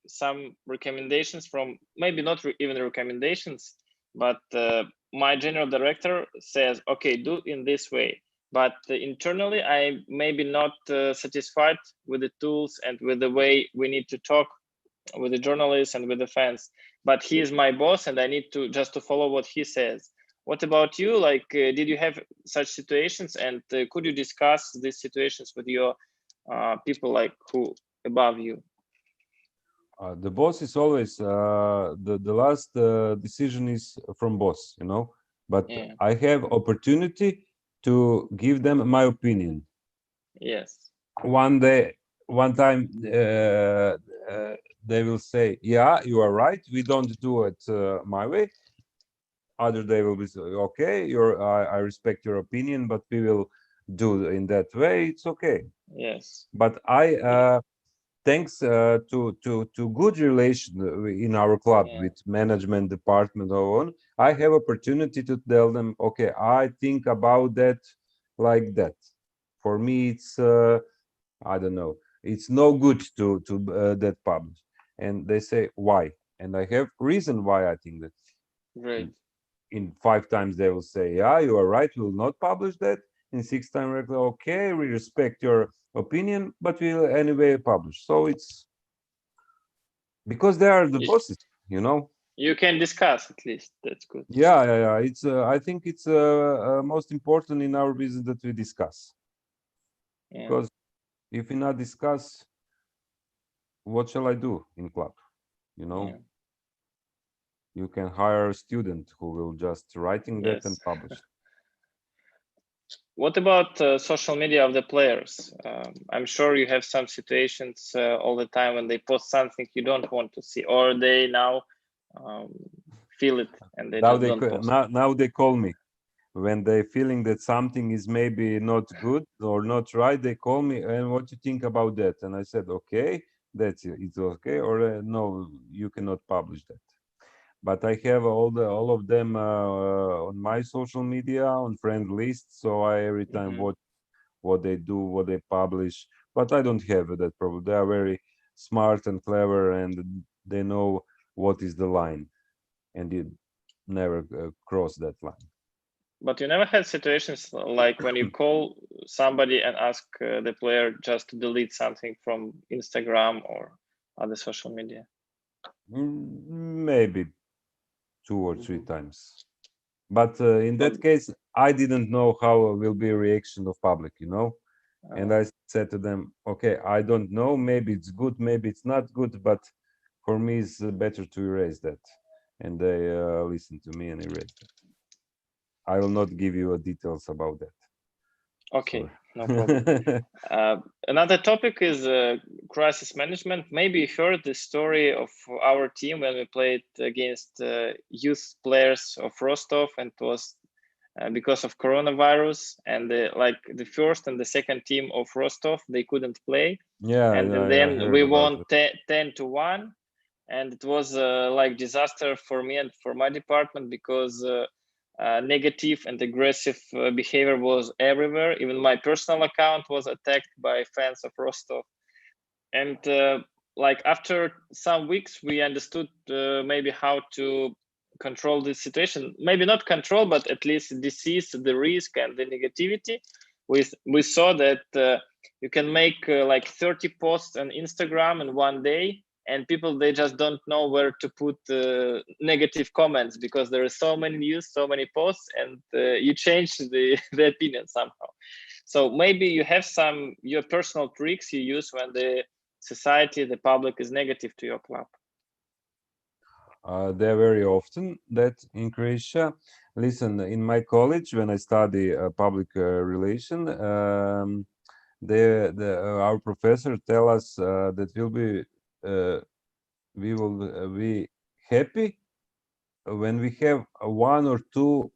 some recommendations from, maybe not even recommendations, but my general director says, okay, do in this way. But internally, I maybe not satisfied with the tools and with the way we need to talk with the journalists and with the fans. But he is my boss, and I need to just to follow what he says. What about you? Like, did you have such situations, and could you discuss these situations with your people like who above you? The boss is always the last decision is from boss, but I have opportunity to give them my opinion. Yes. One time they will say, yeah, you are right, we don't do it my way. Other day will be okay, I respect your opinion, but we will do in that way. It's okay. Yes. But I thanks to good relation in our club with management department or on, I have opportunity to tell them, okay, I think about that like that. For me, it's I don't know. it's no good to that publish. And they say why, and I have reason why I think that. Great. In 5 times they will say, yeah, you are right, we will not publish that. In 6 times, okay, we respect your opinion, but we'll anyway publish. So it's because they are the bosses, you know. You can discuss at least. That's good. Yeah. It's I think it's most important in our business that we discuss. Because if we not discuss, what shall I do in club? You know, you can hire a student who will just writing that and publish. What about social media of the players? I'm sure you have some situations all the time when they post something you don't want to see, or they now feel it and they just don't post. Now they call me when they feeling that something is maybe not good or not right. They call me, and what you think about that? And I said, okay, that's it. It's okay, or no, you cannot publish that. But I have all of them on my social media on friend list, so I every time watch what they do, what they publish. But I don't have that problem. They are very smart and clever, and they know what is the line, and you never cross that line. But you never had situations like when you call somebody and ask the player just to delete something from Instagram or other social media? Maybe 2 or 3 times. But in that case, I didn't know how will be a reaction of public, you know. And I said to them, okay, I don't know, maybe it's good, maybe it's not good, but for me it's better to erase that. And they listened to me and erased it. I will not give you details about that. Okay, no problem. Another topic is crisis management. Maybe you heard the story of our team when we played against youth players of Rostov, and it was because of coronavirus, and the first and the second team of Rostov, they couldn't play. And then we won 10-1, and it was like disaster for me and for my department, because negative and aggressive behavior was everywhere. Even my personal account was attacked by fans of Rostov. And like after some weeks, we understood maybe how to control this situation. Maybe not control, but at least decrease the risk and the negativity. We saw that you can make like 30 posts on Instagram in one day, and people, they just don't know where to put negative comments, because there are so many news, so many posts, and you change the opinion somehow. So maybe you have some your personal tricks you use when the society, the public is negative to your club. They're very often that in Croatia. Listen, in my college, when I study public relation, our professor tell us that we will be happy when we have one or two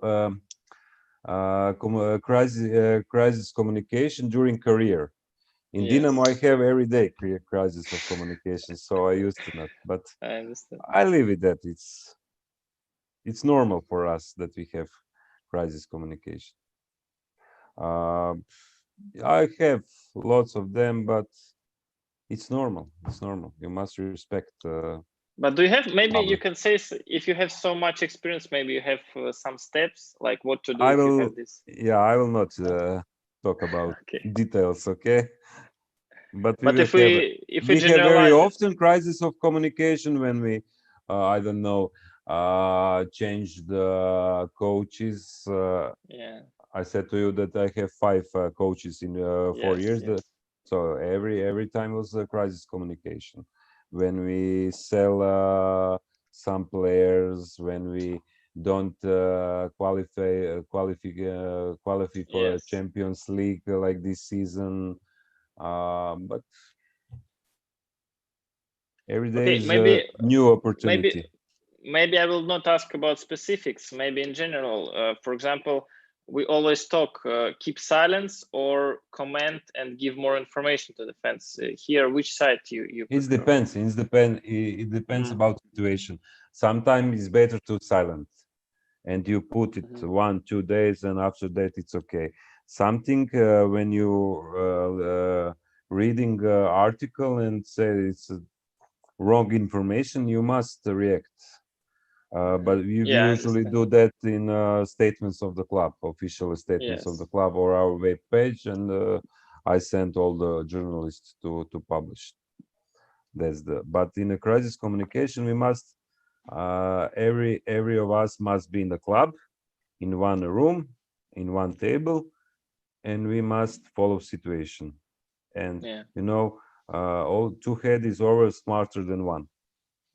crisis communication during career. In Dynamo, I have every day crisis of communication, so I used to not. But I understand. I live with that. It's normal for us that we have crisis communication. I have lots of them, but it's normal. It's normal. You must respect. But do you have, maybe you can say, if you have so much experience, maybe you have some steps like what to do if you have this? Yeah, I will not talk about details, okay? But if we have very often crisis of communication when we, I don't know, change the coaches. I said to you that I have 5 coaches in 4 years. So every time was a crisis communication. When we sell some players, when we don't qualify for a Champions League like this season. But every day is a new opportunity. Maybe I will not ask about specifics, maybe in general. For example, we always talk, keep silence or comment and give more information to the fans. Here, which side you prefer? It depends about situation. Sometimes it's better to silence, and you put it 1-2 days, and after that it's okay. Something when you reading article and say it's wrong information, you must react. But we Yeah, I usually understand. do that in statements of the club, official statements of the Yes. club or our web page, and I sent all the journalists to publish. But in a crisis communication, we must every of us must be in the club, in one room, in one table, and we must follow situation. And Yeah. all two head is always smarter than one.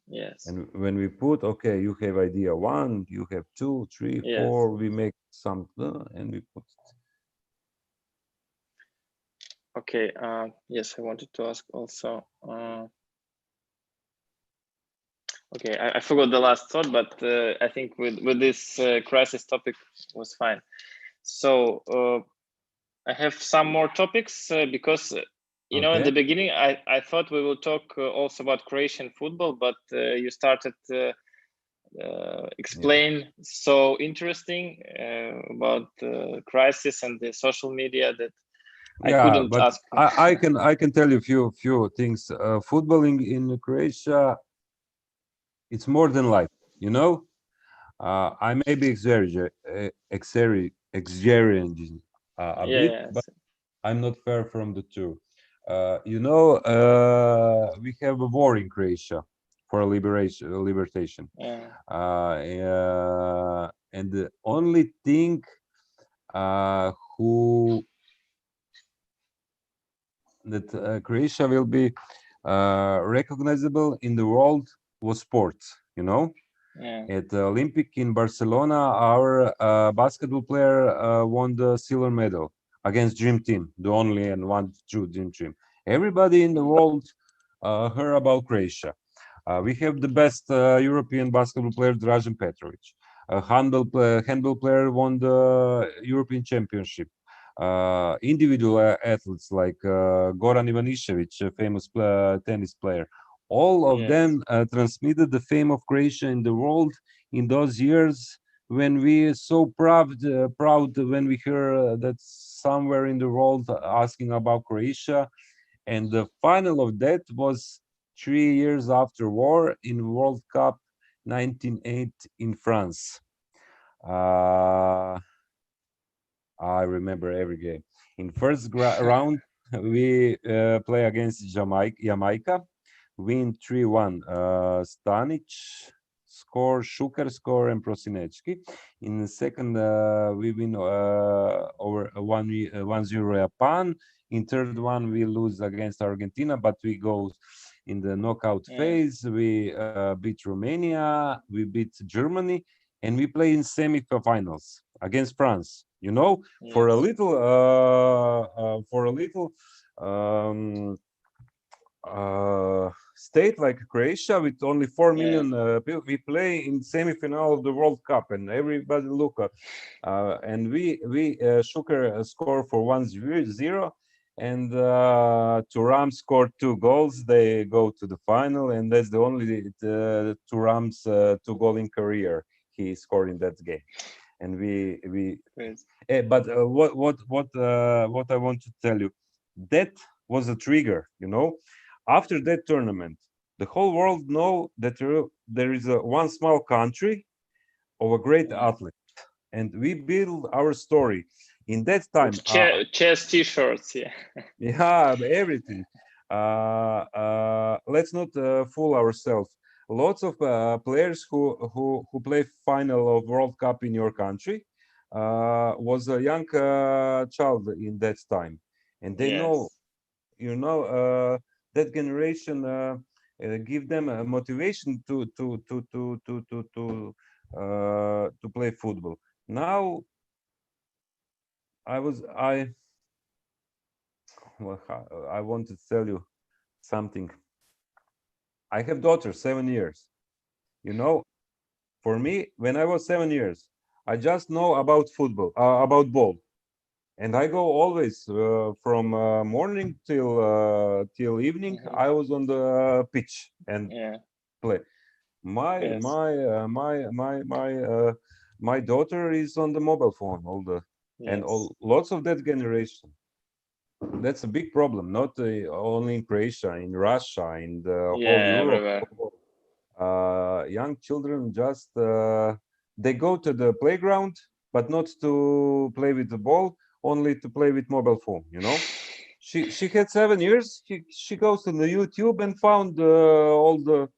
Yes. And when we put, okay, you have idea one, you have two, three, Yes. four, we make some, and we put it. Okay. Yes, I wanted to ask also. Okay, I forgot the last thought, but I think with this crisis topic was fine. So I have some more topics because in the Okay. beginning I thought we will talk also about Croatian football, but you started explain so interesting about the crisis and the social media that I Yeah, couldn't but ask. I can tell you few things. Footballing in Croatia, it's more than life. You know, I may be exaggerating a Yeah, bit, but yes, I'm not far from the truth. We have a war in Croatia for libertation. yeah, And the only thing who that Croatia will be recognizable in the world was sports. yeah, At the Olympic in Barcelona, our basketball player won the silver medal against Dream Team, the only and one true Dream Team. Everybody in the world heard about Croatia. We have the best European basketball player, Dražen Petrovic. A handball player won the European Championship. Individual athletes like Goran Ivanišević, a famous tennis player, all of yes, them transmitted the fame of Croatia in the world in those years when we so proud when we hear that somewhere in the world asking about Croatia. And the final of that was 3 years after war in World Cup 1908 in France. Uh, I remember every game. In first round, we play against Jamaica, win 3-1. Stanic score, Šuker score, and Prosinečki. In the second, we win over 1-0 Japan. In third one, we lose against Argentina, but we go in the knockout yeah, phase. We beat Romania, we beat Germany, and we play in semi-finals against France. For a yes, little um, state like Croatia with only 4 yeah, million people, we play in semi-final of the World Cup, and everybody look. And we Shuker score for 1-0, and Turam scored 2 goals. They go to the final, and that's the only Turam's 2 goal in career he scored in that game. And we great. but what I want to tell you, that was a trigger. After that tournament, the whole world know that there is one small country of a great Yeah. athlete, and we build our story. In that time, With chess t-shirts, yeah. yeah, everything. Let's not fool ourselves. Lots of players who play final of World Cup in your country was a young child in that time, and they know, Yes, that generation give them a motivation to play football. Now, I was I well, I want to tell you something. I have daughter 7 years. You know, for me, when I was 7 years, I just know about football, about ball, and I go always from morning till evening. hmm, I was on the pitch and yeah, play. My yes, my my daughter is on the mobile phone all the and yes. all lots of that generation. that's a big problem, not only in Croatia, in Russia, in the whole Yeah, Europe. everywhere. Young children just they go to the playground, but not to play with the ball, only to play with mobile phone. You know, she had 7 years. She goes to the YouTube and found all the,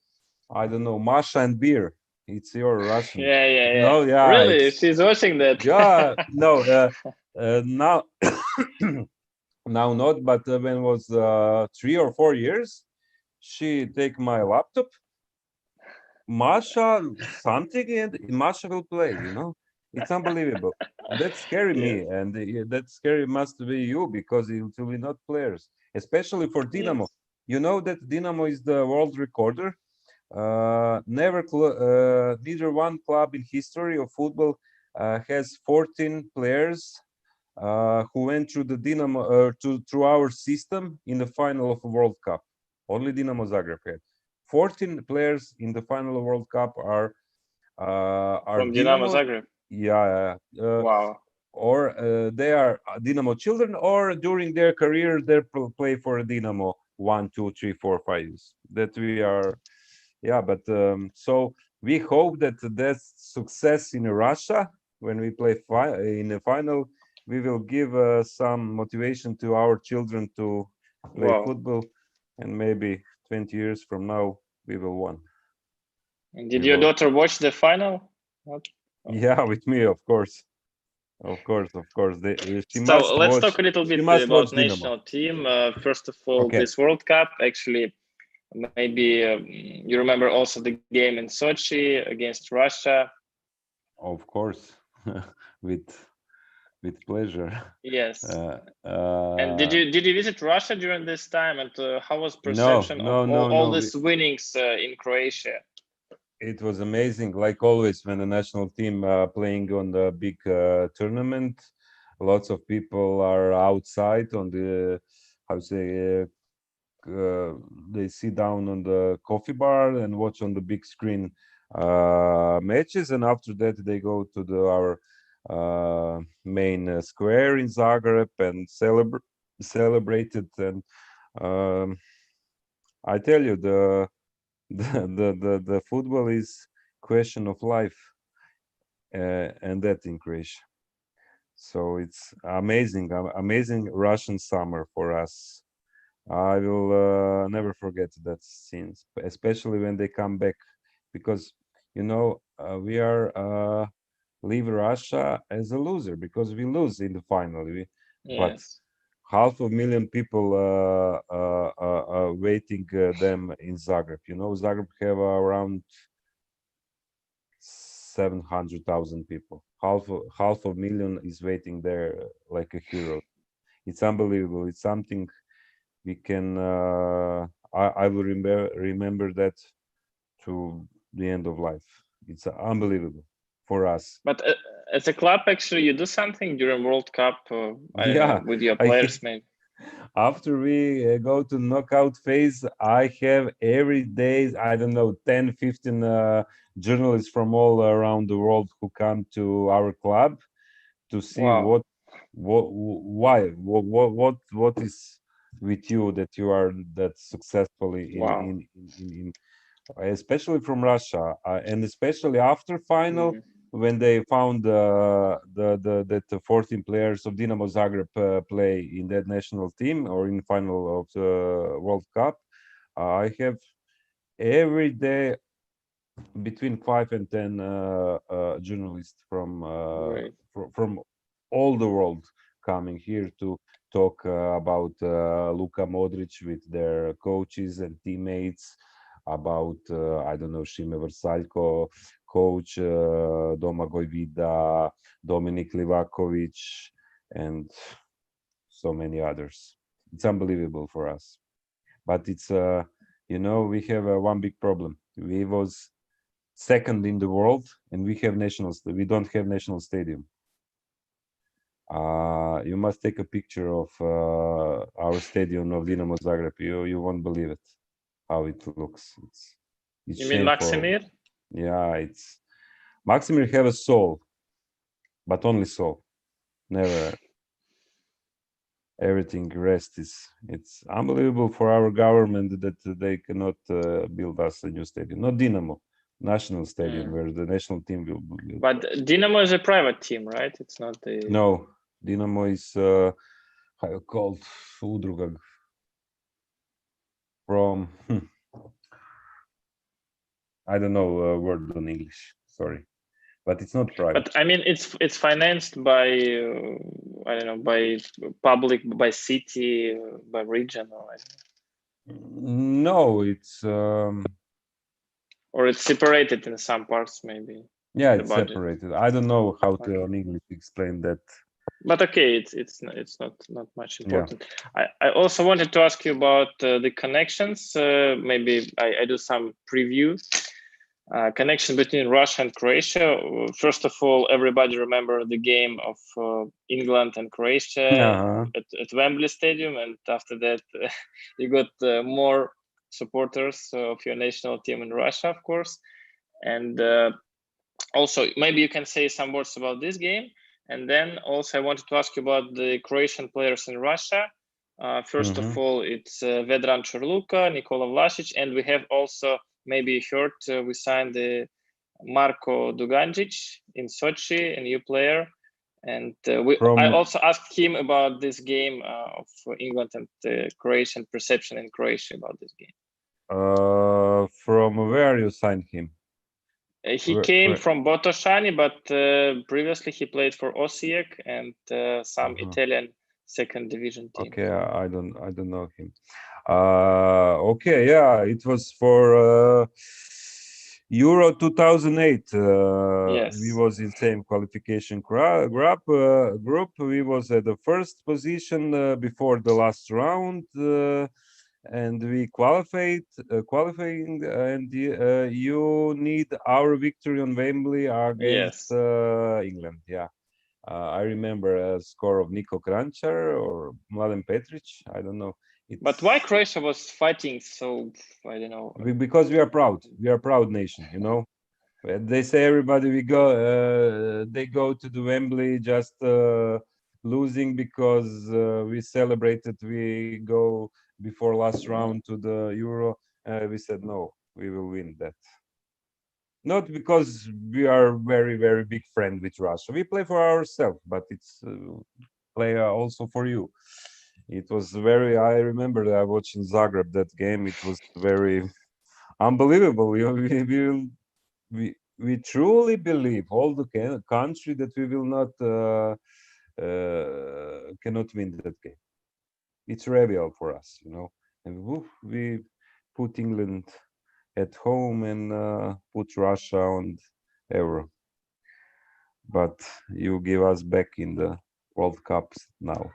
I don't know, Masha and beer. It's your Russian. Yeah, yeah, yeah. No, yeah, Really, it's she's watching that. yeah, no, now now not, but when was 3 or 4 years, she take my laptop, Masha something, and Masha will play. You know, it's unbelievable. That scary Yes, me, and that scary must be you because it will be not players, especially for Dynamo. yes, You know that Dynamo is the world recorder. Neither one club in history of football has 14 players who went through the Dynamo through our system in the final of a World Cup. Only Dynamo Zagreb had 14 players in the final of World Cup are from Dynamo Dynamo, Zagreb. yeah, Wow. or they are Dynamo children, or during their career they play for Dynamo 1, 2, 3, 4, 5 years. That we are, yeah, but so we hope that that success in Russia when we play in the final, we will give some motivation to our children to play Wow. football, and maybe 20 years from now we will win. And We did your will, daughter watch the final? What? Oh. yeah, with me, of course, of course, of course. She So must let's talk watch. a little She bit must watch about Dynamo. national team. First of all, Okay, this World Cup. Actually, maybe you remember also the game in Sochi against Russia. of course, with pleasure. Yes. Uh, And uh, did you visit Russia during this time? And how was no, perception of no, no, all no. these winnings in Croatia? It was amazing, like always, when the national team playing on the big tournament. Lots of people are outside on the, how to say, they sit down on the coffee bar and watch on the big screen matches, and after that they go to our main square in Zagreb and celebrate it. And um, I tell you, the football is question of life, and that in Croatia. So it's amazing, amazing Russian summer for us. I will never forget that scenes, especially when they come back, because we are leave Russia as a loser because we lose in the final. But Yes. 500,000 people waiting them in Zagreb. Zagreb have around 700,000 people. Half a million is waiting there like a hero. It's unbelievable. It's something we can. I will remember that to the end of life. It's unbelievable for us. But as a club, actually, you do something during World Cup. I don't know, Yeah, with your I players, maybe. after we go to knockout phase, I have every day, I don't know, 10, 15 journalists from all around the world who come to our club to see Wow. why, what is with you that you are that successfully Wow. in especially from Russia, and especially after final Mhm. when they found that the 14 players of Dynamo Zagreb play in that national team or in final of the World Cup. I have every day between 5 and 10 journalists Great. from all the world coming here to talk about Luka Modric with their coaches and teammates, about I don't know, Šime Vrsaljko, coach Domagoj Vida, Dominik Livakovic, and so many others. It's unbelievable for us, but it's we have one big problem. We was second in the world, and we don't have national stadium. You must take a picture of our stadium of Dinamo Zagreb. You won't believe it how it looks. It's You mean shameful. Maximir? Yeah, it's Maximir have a soul, but only soul, never. everything rest it's unbelievable for our government that they cannot build us a new stadium. Not Dynamo, national stadium where the national team will build. But Dynamo is a private team, right? It's not the. No, Dynamo is how you called udruga from I don't know a word on English. Sorry, but it's not private. But I mean, it's financed by I don't know, by public, by city, by region, or no, it's or it's separated in some parts, maybe. yeah, it's separated. I don't know how to in English explain that. But okay, it's not much important. Yeah. I also wanted to ask you about the connections. Maybe I do some preview. Connection between Russia and Croatia. First of all, everybody remember the game of England and Croatia at Wembley Stadium, and after that, you got more supporters of your national team in Russia, of course. And also, maybe you can say some words about this game. And then also, I wanted to ask you about the Croatian players in Russia. First of all, it's Vedran Čorluka, Nikola Vlasic, and we have also, maybe you heard, we signed Marko Duganjic in Sochi, a new player. And I also asked him about this game of England and Croatian perception in Croatia about this game. From where you signed him? He came from Botošani, but previously he played for Osijek and some Italian second division team. Okay, I don't know him. Okay, yeah, it was for Euro 2008. Yes. We was in same qualification group. We was at the first position before the last round. And we qualifying, and you need our victory on Wembley against England. Yeah, I remember a score of Niko Kranjčar or Mladen Petric. I don't know. But why Croatia was fighting so? I don't know. Because we are proud. We are a proud nation. You know, they say everybody we go. They go to the Wembley just losing because we celebrated. We go before last round to the Euro. We said no, we will win that. Not because we are very, very big friend with Russia. We play for ourselves, but it's play also for you. It was very, I remember that I watched in Zagreb that game. It was very unbelievable. We truly believe, all the country, that we will not cannot win that game. It's trivial for us, you know. And we put England at home and put Russia on Euro. But you give us back in the World Cups now,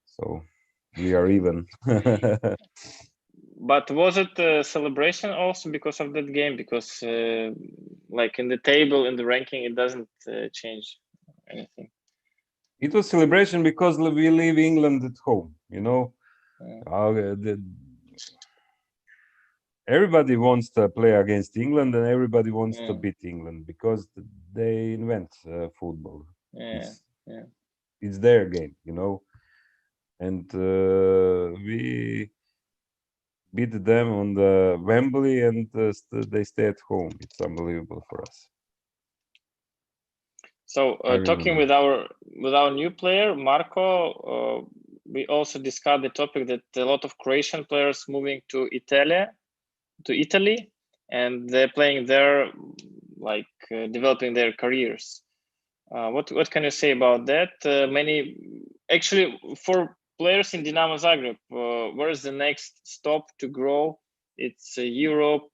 so we are even. But was it a celebration also because of that game? Because like in the table, in the ranking, it doesn't change anything. It was celebration because we leave England at home, you know. Everybody wants to play against England and everybody wants to beat England because they invent football. It's their game, you know. And we beat them on the Wembley and they stay at home. It's unbelievable for us. So talking with our new player Marko, we also discussed the topic that a lot of Croatian players moving to Italy, and they're playing there, like developing their careers. What can you say about that? Many actually for players in Dynamo Zagreb, where is the next stop to grow? It's Europe,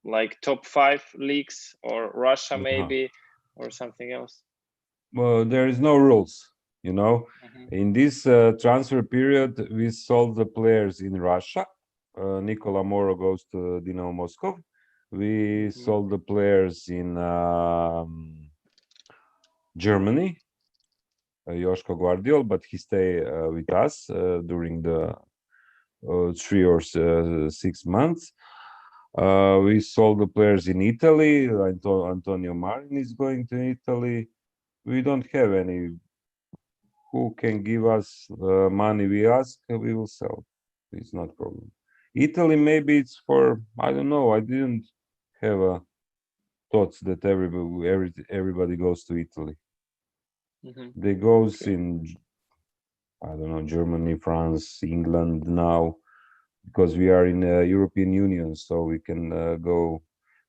like top 5 leagues, or Russia maybe. Or something else? Well, there is no rules, you know. In this transfer period, we sold the players in Russia. Nikola Moro goes to Dynamo Moscow. We sold the players in Germany, Joško Guardiol, but he stayed with us during the 3 or 6 months. We sold the players in Italy. Antonio Marin is going to Italy. We don't have any who can give us money we ask, we will sell. It's not problem. Italy, maybe it's for, I don't know. I didn't have a thoughts that everybody goes to Italy. They goes in, I don't know, Germany, France, England now, because we are in the European Union, so we can go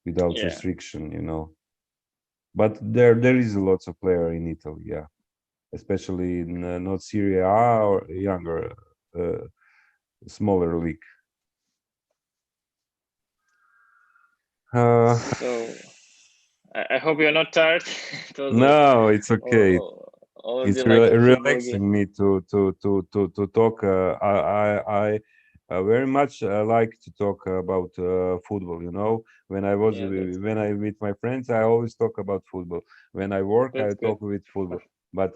without restriction, you know. But there is lots of player in Italy, yeah, especially in not Serie A or younger, smaller league. So I hope you're not tired. No, it's okay. It's relaxing me to talk. I very much like to talk about football. You know, when I was when I with my friends, I always talk about football. When I work, I talk with football. But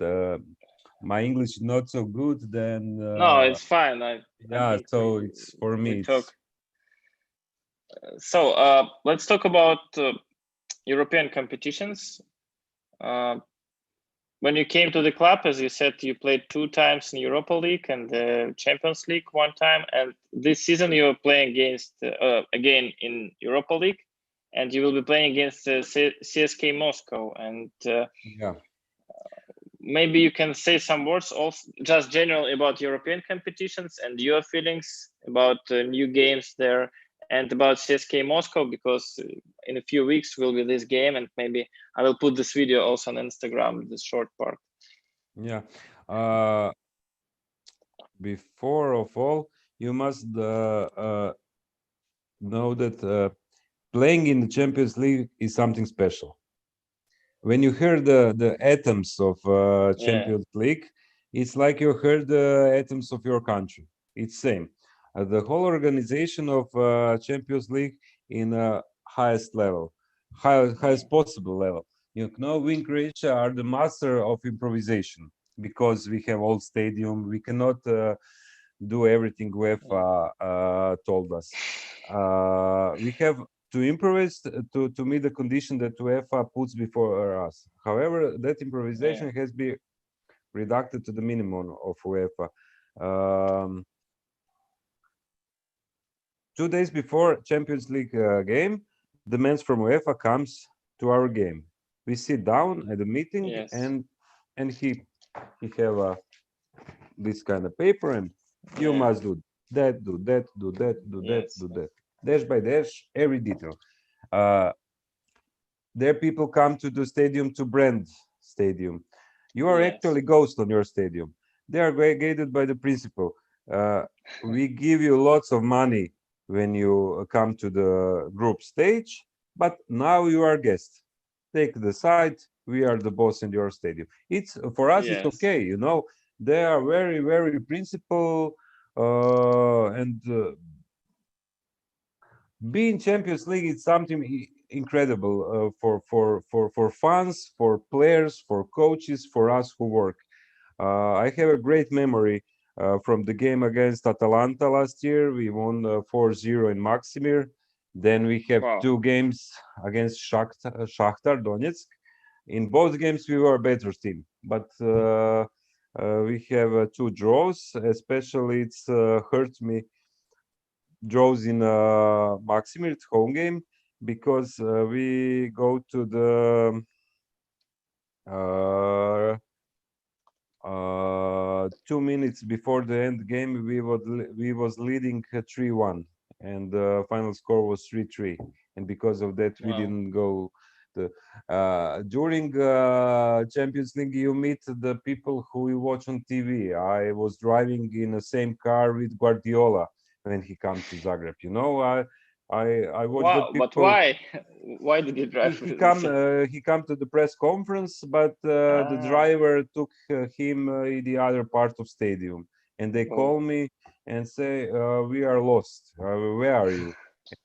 my English is not so good. Then no, it's fine. Yeah, so it's for me. So let's talk about European competitions. When you came to the club, as you said, you played 2 times in Europa League and the Champions League 1 time. And this season you're playing against again in Europa League, and you will be playing against CSK Moscow. And maybe you can say some words also just generally about European competitions and your feelings about new games there and about CSK Moscow, because in a few weeks will be this game, and maybe I will put this video also on Instagram, this short part. Yeah. Before of all, you must know that playing in the Champions League is something special. When you hear the atoms of Champions League, it's like you heard the atoms of your country. It's same. The whole organization of Champions League in highest level, highest possible level. You know, we in Croatia are the master of improvisation because we have old stadium. We cannot do everything UEFA told us. We have to improvise to meet the condition that UEFA puts before us. However, that improvisation has been reduced to the minimum of UEFA. 2 days before Champions League game, the man from UEFA comes to our game. We sit down at the meeting, and he have this kind of paper, and you must do that, do that, do that, do that, do that, dash by dash, every detail. There people come to the stadium to brand stadium. You are actually ghost on your stadium. They are guided by the principle. We give you lots of money when you come to the group stage, but now you are guest. Take the side. We are the boss in your stadium. It's for us. It's okay, you know. They are very, very principle and being Champions League is something incredible for fans, for players, for coaches, for us who work. I have a great memory from the game against Atalanta last year. We won 4-0 in Maksimir. Then we have 2 games against Shakhtar Donetsk. In both games, we were a better team, but we have 2 draws. Especially, it's hurt me draws in Maksimir home game because we go to the 2 minutes before the end game. We was leading 3-1, and the final score was 3-3, and because of that we didn't go. During Champions League, you meet the people who you watch on TV. I was driving in the same car with Guardiola when he comes to Zagreb. You know, I watch the people. But why? Why did you drive? He come to the press conference, but the driver took him in the other part of stadium, and they call me and say, "We are lost. Where are you?"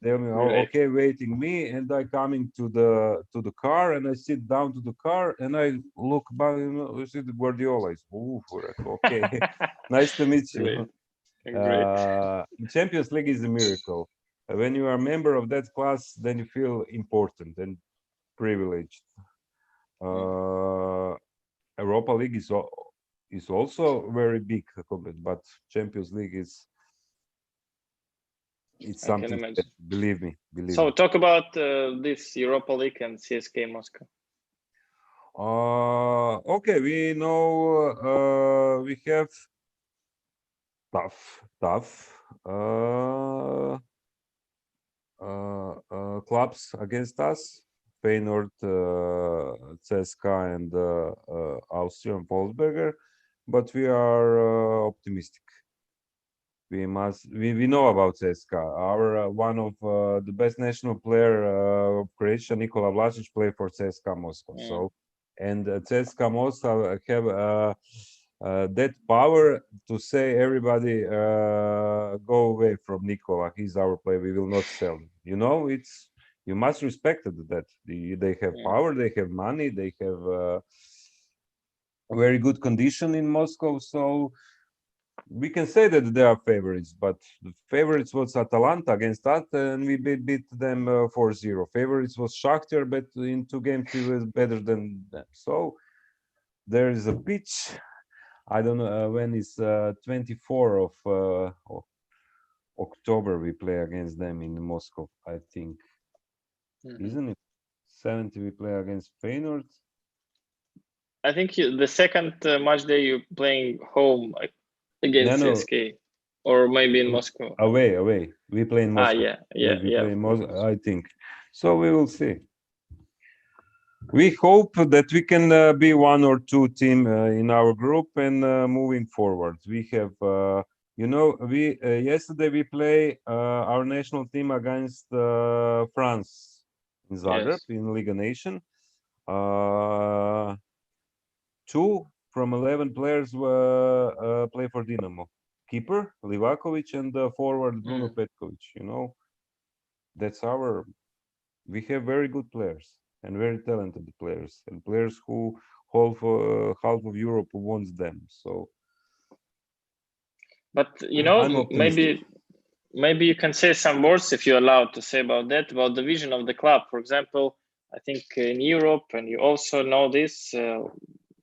Tell me, "Oh, okay, waiting me," and I coming to the car, and I sit down to the car, and I look back, you know, you see the Guardiola is, okay, nice to meet you. Champions League is a miracle. When you are a member of that class, then you feel important and privileged. Europa League is also very big, but Champions League is it's I can something imagine. special. Believe me. So talk about this Europa League and CSK Moscow. Okay, we know we have tough clubs against us. Feyenoord, CSKA, and Austrian Wolfsberger, but we are optimistic. We know about CSKA. Our one of the best national player of Croatia, Nikola Vlasic, play for CSKA Moscow. So, and CSKA Moscow have that power to say everybody go away from Nikola. He's our player. We will not sell him. You know, it's you must respect that they have power, they have money, they have very good condition in Moscow. So we can say that they are favorites, but the favorites was Atalanta against us, and we beat them 4-0. Favorites was Shakhtar, but in 2 games we was better than them. So there is a pitch. I don't know when it's 24 of October we play against them in Moscow, I think. Isn't it? 70 we play against Feyenoord. I think the second match day you're playing home against CSK, or maybe in Moscow. Away. We play in Moscow. Yeah. Play in Moscow, I think. So we will see. We hope that we can be 1 or 2 team in our group and moving forward. We have, we yesterday we play our national team against France in Zagreb in Liga Nation. 2 from 11 players play for Dynamo. Keeper Livakovic and forward Bruno Petkovic. You know, that's our. We have very good players and very talented players, and players who half of Europe wants them. So, but maybe you can say some words, if you're allowed to say about that, about the vision of the club. For example, I think in Europe, and you also know this,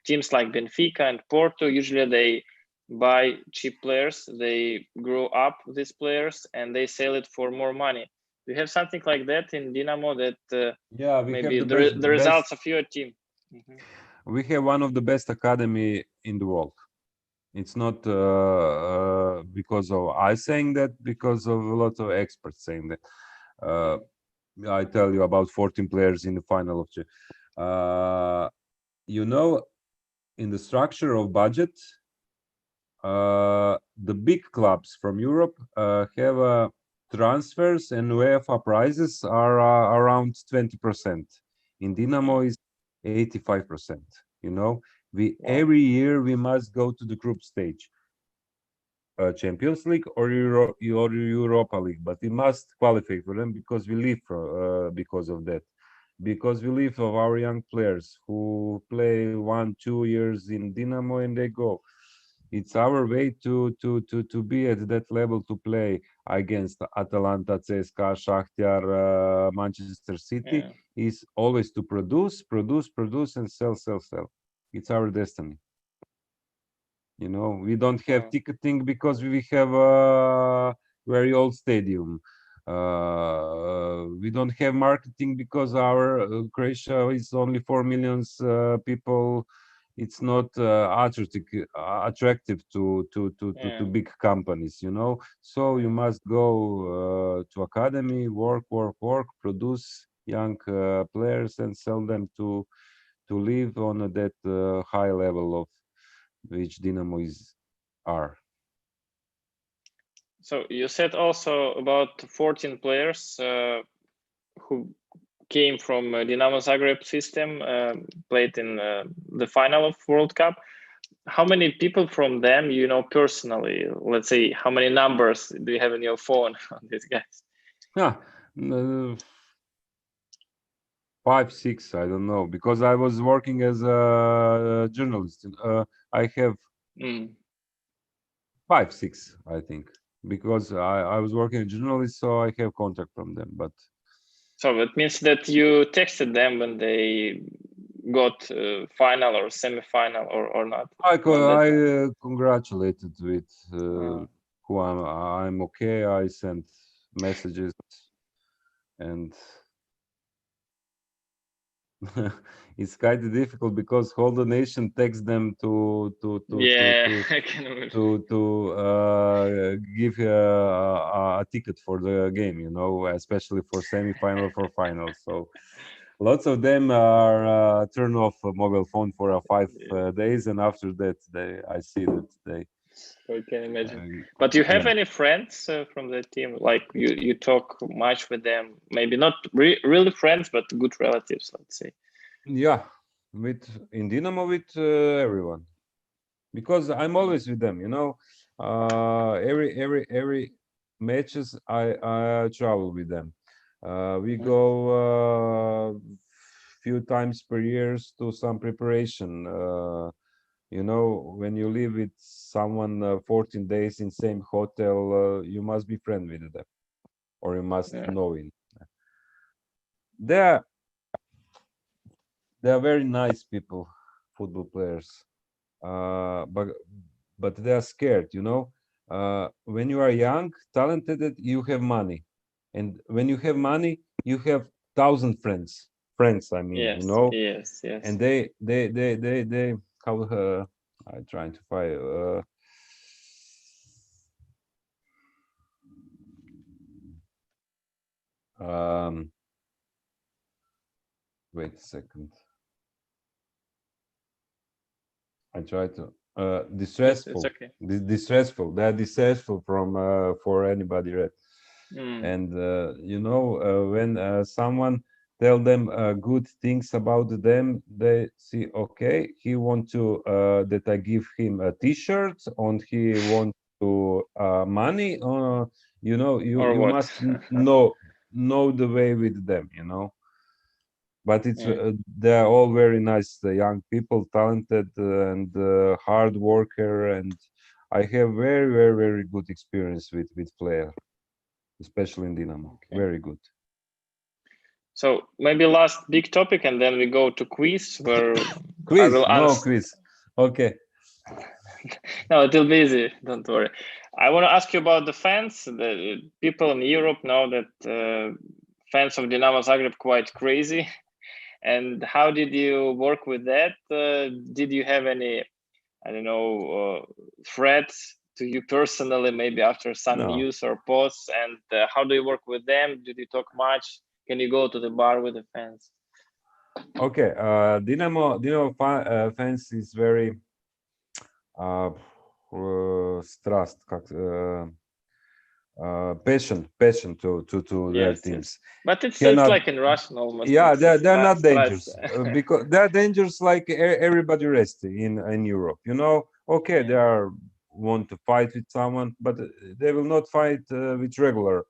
teams like Benfica and Porto, usually they buy cheap players, they grow up these players, and they sell it for more money. Do you have something like that in Dynamo, that maybe the results of your team? We have one of the best academy in the world. It's not because of I saying that, because of a lot of experts saying that. I tell you about 14 players in the final of in the structure of budget, the big clubs from Europe have transfers and UEFA prizes are around 20%. In Dynamo is 85%. You know, every year we must go to the group stage, Champions League or Europa League, but we must qualify for them because we live because of that. Because we live of our young players who play 1-2 years in Dynamo and they go. It's our way to be at that level, to play against Atalanta, CSKA, Shakhtar, Manchester City, is always to produce, and sell. It's our destiny. You know, we don't have ticketing because we have a very old stadium. We don't have marketing because our Croatia is only 4 million people. It's not attractive to big companies, you know. So you must go to academy, work, produce young players and sell them to live on that high level of which Dynamo are. So you said also about 14 players who came from Dynamo Zagreb system, played in the final of World Cup. How many people from them you know personally? Let's say, how many numbers do you have in your phone on these guys? 5, 6, I don't know, because I was working as a journalist. I have 5, 6, I think, because I was working as a journalist, so I have contact from them. But so that means that you texted them when they got final or semi-final or not? I congratulated with who I'm okay. I sent messages and it's kind of difficult because whole the nation texts them I can imagine. to give a ticket for the game, you know, especially for semi-final for final. So lots of them are turn off a mobile phone for 5 days, and after that, I see that they. I can imagine. But you have any friends from the team? Like you talk much with them? Maybe not really friends, but good relatives, let's say. Yeah, in Dynamo with everyone, because I'm always with them. You know, every matches I travel with them. We go few times per year to some preparation. You know, when you live with someone 14 days in same hotel, you must be friend with them, or you must know him. They're very nice people, football players, but they are scared. You know, when you are young, talented, you have money, and when you have money, you have 1,000 friends. Friends, I mean, you know, yes. and they how I'm trying to find. Wait a second. I try to distressful. It's okay. Distressful. They're distressful from for anybody, right? And you know, when someone tell them good things about them, they see, okay, he want to that I give him a T-shirt, and he want to money. You know, you must know the way with them. You know. But it's they're all very nice, the young people, talented and hard worker, and I have very good experience with player, especially in Dynamo. Very good. So maybe last big topic, and then we go to quiz where quiz. I will answer. Quiz. Okay. No, it will be easy. Don't worry. I want to ask you about the fans. The people in Europe know that fans of Dynamo Zagreb quite crazy. And how did you work with that? Did you have any, I don't know, threats to you personally, maybe after some news or posts? And how do you work with them? Did you talk much? Can you go to the bar with the fans? Okay, Dynamo fans is very strast, passion to their teams. But it's like in Russian almost. Yeah, they're not dangerous because they're dangerous like everybody rest in Europe. You know, okay, they are want to fight with someone, but they will not fight with regular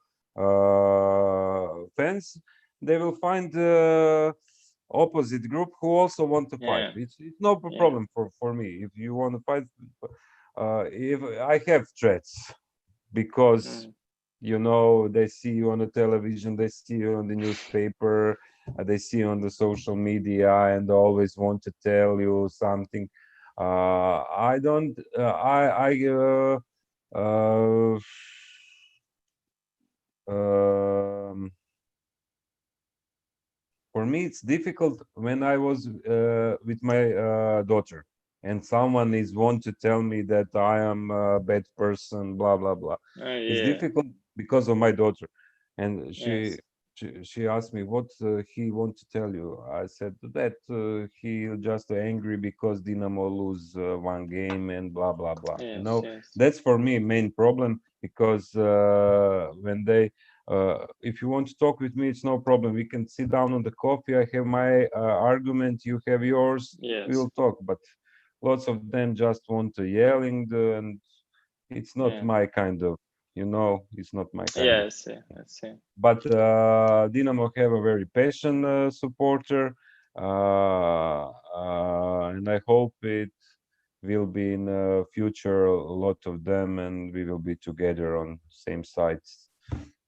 fans. They will find opposite group who also want to fight. It's no problem for me if you want to fight. If I have threats because you know they see you on the television, they see you on the newspaper, they see you on the social media, and always want to tell you something. I don't. For me, it's difficult when I was with my daughter, and someone is want to tell me that I am a bad person, blah blah blah. It's difficult because of my daughter, and she asked me what he want to tell you. I said that he just angry because Dynamo lose one game and blah blah blah. You know, that's for me main problem, because when they if you want to talk with me, it's no problem. We can sit down on the coffee. I have my argument, you have yours. We will talk. But lots of them just want to yelling, and it's not my kind of, you know, it's not my kind of. But Dynamo have a very passionate supporter, and I hope it will be in the future a lot of them, and we will be together on same sides,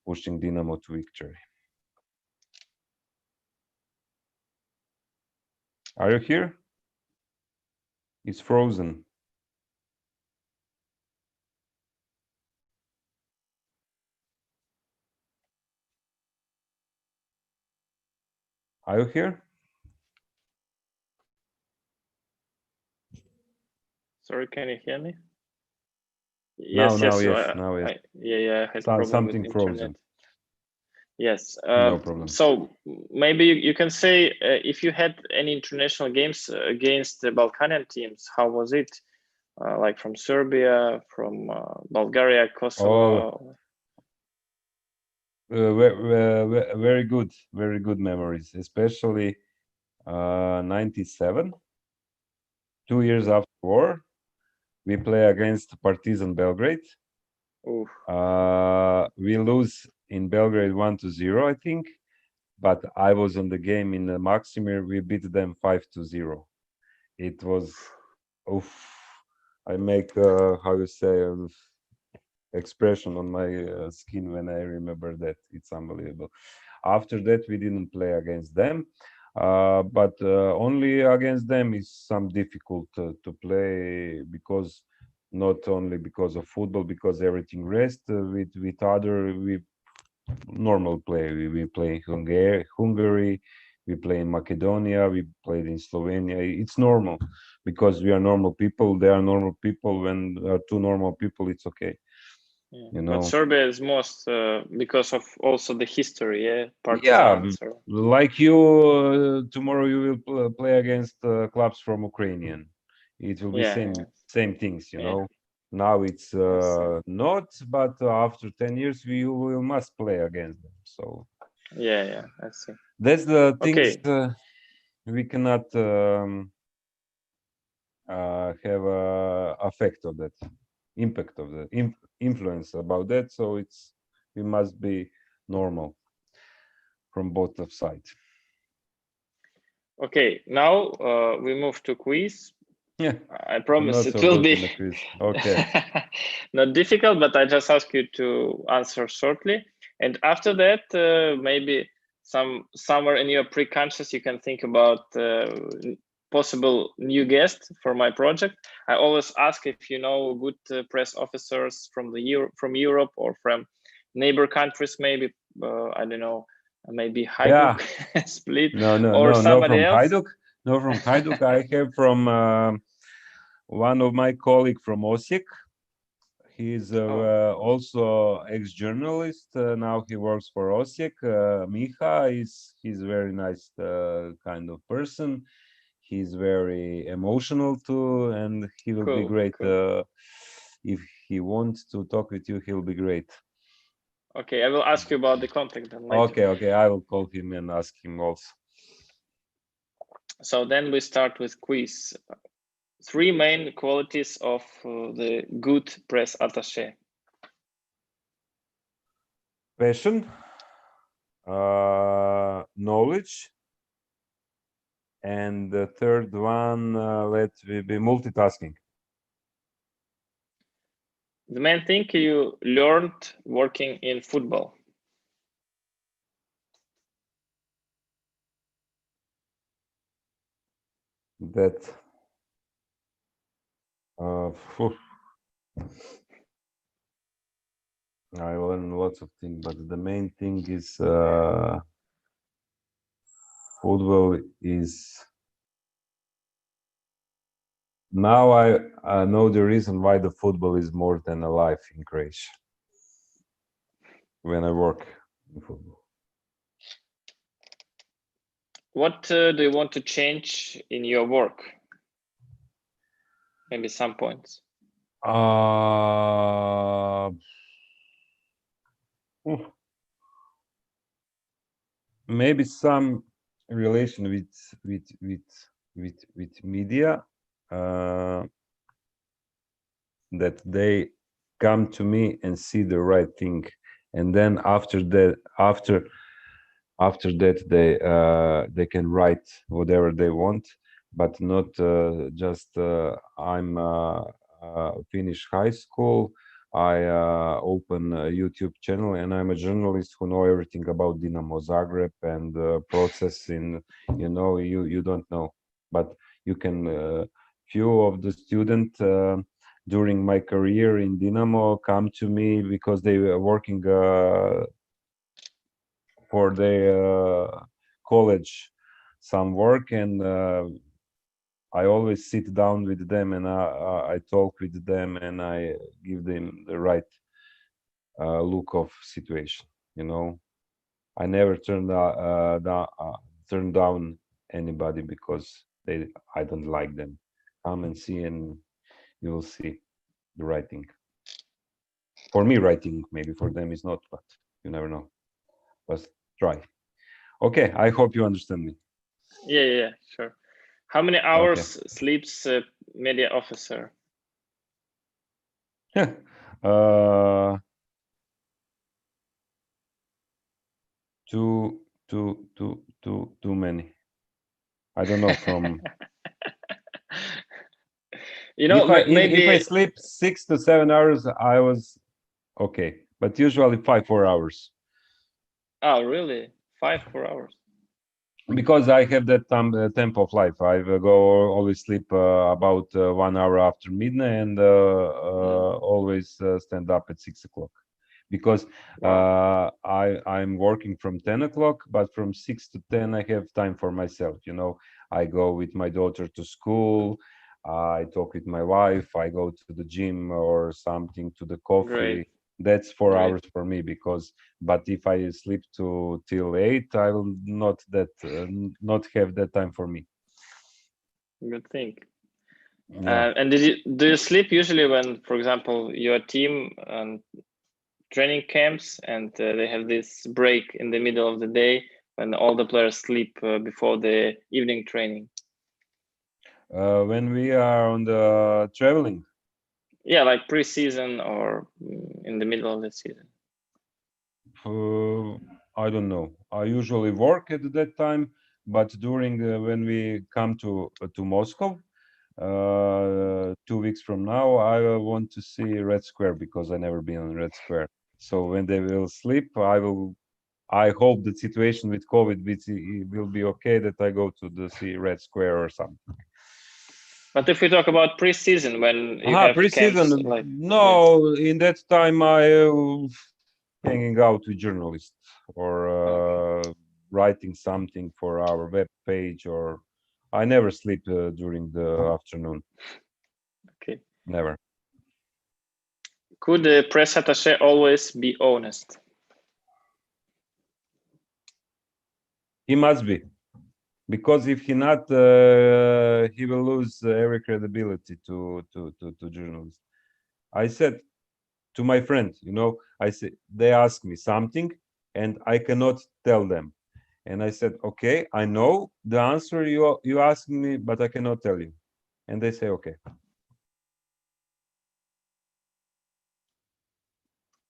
pushing Dynamo to victory. Are you here? It's frozen. Are you here? Sorry, can you hear me? Now, Yes, yes. yes, now, yes. Yeah, I had problem with Something internet. frozen. Yes. No problem. So maybe you can say if you had any international games against the Balkanian teams, how was it? Like from Serbia, from Bulgaria, Kosovo. Very good memories, especially 97, 2 years after war. We play against Partizan Belgrade. We lose in Belgrade 1-0, I think, but I was on the game in Maksimir. We beat them 5-0. It was, I make how you say, expression on my skin when I remember that. It's unbelievable. After that, we didn't play against them, but only against them is some difficult to play, because not only because of football, because everything rest. With other, we normal play. We play Hungary, we play in Macedonia, we played in Slovenia. It's normal because we are normal people. They are normal people. When two normal people, it's okay. Yeah. You know, but Serbia is most because of also the history. Yeah, yeah, Partizan. like you. Tomorrow you will play against clubs from Ukrainian. It will be same things. You know. Now it's not, but after 10 years we will must play against them. So yeah, I see. That's the things we cannot have effect of that, impact of that, influence about that. So we must be normal from both of sides. Okay, now we move to quiz. Yeah, I promise it will be okay. Not difficult, but I just ask you to answer shortly. And after that, maybe somewhere in your pre-conscious, you can think about possible new guest for my project. I always ask if you know good press officers from Europe or from neighbor countries, maybe I don't know, maybe Hajduk Split or somebody else. Hajduk. No, from Hajduk. I have from one of my colleague from Osijek. He's also ex-journalist. Now he works for Osijek. Miha he's very nice kind of person. He's very emotional too, and he will be great. Cool. If he wants to talk with you, he'll be great. Okay, I will ask you about the contact then later. Okay, I will call him and ask him also. So then we start with quiz. 3 main qualities of the good press attaché. Passion, knowledge, and the third one, let's be multitasking. The main thing you learned working in football. That I learned lots of things, but the main thing is football is. Now I know the reason why the football is more than a life in Croatia. When I work in football. What do you want to change in your work? Maybe some points. Maybe some relation with media, that they come to me and see the right thing, and then after that they can write whatever they want, but not just I'm finished high school, I open a YouTube channel and I'm a journalist who know everything about Dynamo Zagreb and process in, you don't know. But you can, few of the students during my career in Dynamo come to me because they were working for their college some work, and I always sit down with them, and I talk with them, and I give them the right look of situation. I never turn down anybody because I don't like them. Come and see, and you will see the writing. For me, writing maybe for them is not, but you never know. But try. Okay, I hope you understand me. Yeah, sure. How many hours sleeps a media officer? Too many. I don't know. From if I sleep 6 to 7 hours, I was okay. But usually 4 hours. Oh, really? 4 hours? Because I have that tempo of life. I go always sleep about 1 hour after midnight, and always stand up at 6 o'clock. Because I'm working from 10 o'clock, but from 6 to 10 I have time for myself. I go with my daughter to school. I talk with my wife. I go to the gym or something, to the coffee. Great. That's 4 hours for me. But if I sleep till 8, I will not have that time for me. Good thing. Yeah. And do you sleep usually when, for example, your team training camps, and they have this break in the middle of the day when all the players sleep before the evening training? When we are on the traveling? Yeah, like pre-season or in the middle of the season. I don't know. I usually work at that time, but during when we come to Moscow, 2 weeks from now, I want to see Red Square because I never been on Red Square. So when they will sleep, I hope the situation with COVID will be okay, that I go to see Red Square or something. But if we talk about pre-season, when you have camps, like in that time I hanging out with journalists or writing something for our web page, or I never sleep during the afternoon. Okay. Never. Could the press attaché always be honest? He must be, because if he not, he will lose every credibility to journalists. I said to my friend, I said, they ask me something and I cannot tell them. And I said, okay, I know the answer you asked me, but I cannot tell you. And they say, okay.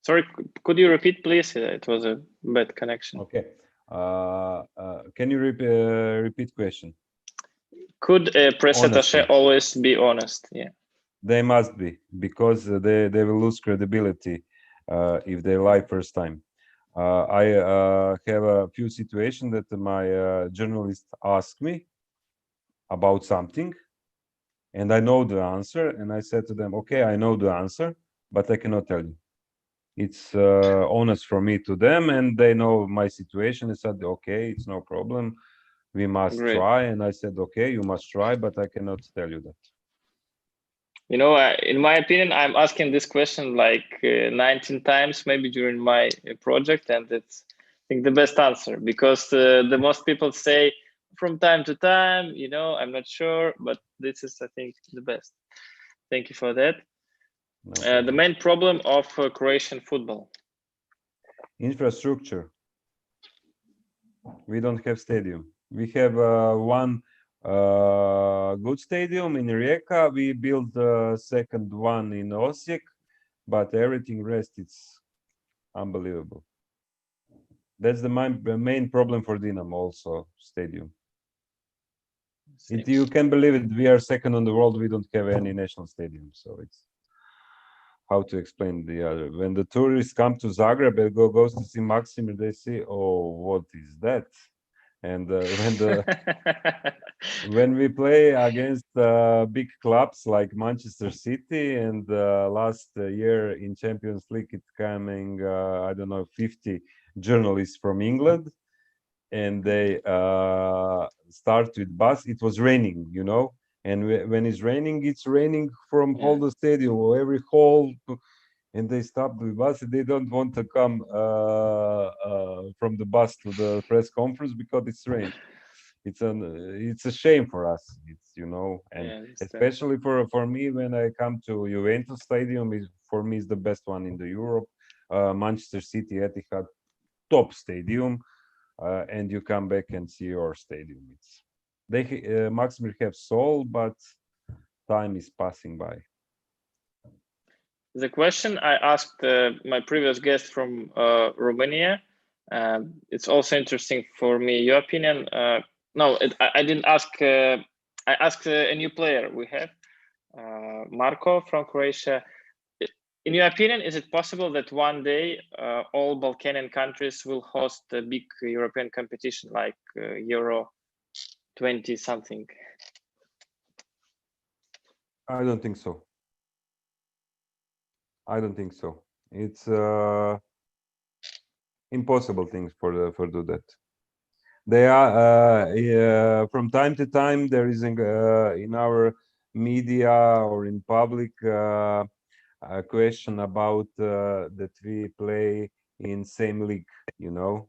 Sorry, could you repeat, please? It was a bad connection. Okay. Can you repeat question? Could a press attaché always be honest? Yeah. They must be, because they will lose credibility if they lie first time. I have a few situations that my journalist asked me about something, and I know the answer, and I said to them, okay, I know the answer, but I cannot tell you. It's honest for me to them, and they know my situation. They said, okay, it's no problem, we must try. And I said, okay, you must try, but I cannot tell you that. In my opinion, I'm asking this question like 19 times maybe during my project, and it's, I think, the best answer, because the most people say from time to time, I'm not sure, but this is, I think, the best. Thank you for that. The main problem of Croatian football? Infrastructure. We don't have stadium. We have one good stadium in Rijeka. We built the second one in Osijek, but everything rest, it's unbelievable. That's the main problem for Dynamo, also stadium. You can believe it, we are second on the world, we don't have any national stadium. So it's how to explain the other. When the tourists come to Zagreb and goes to see Maksimir, they say, oh, what is that? And when we play against big clubs like Manchester City, and last year in Champions League, it coming I don't know 50 journalists from England, and they start with bus. It was raining, you know, and when it's raining from whole the stadium or every hall, and they stop the bus. They don't want to come from the bus to the press conference because it's rain. It's a shame for us. It's, you know, and especially for me when I come to Juventus Stadium, is for me is the best one in the Europe. Manchester City Etihad, top stadium, and you come back and see your stadium. It's they Maximir have soul, but time is passing by. The question I asked my previous guest from Romania, it's also interesting for me. Your opinion? No, I didn't ask. I asked a new player we have, Marco from Croatia. In your opinion, is it possible that one day all Balkanian countries will host a big European competition like Euro 20 something? I don't think so. I don't think so. It's impossible things for do that. They are from time to time there is in our media or in public a question about that we play in same league, you know,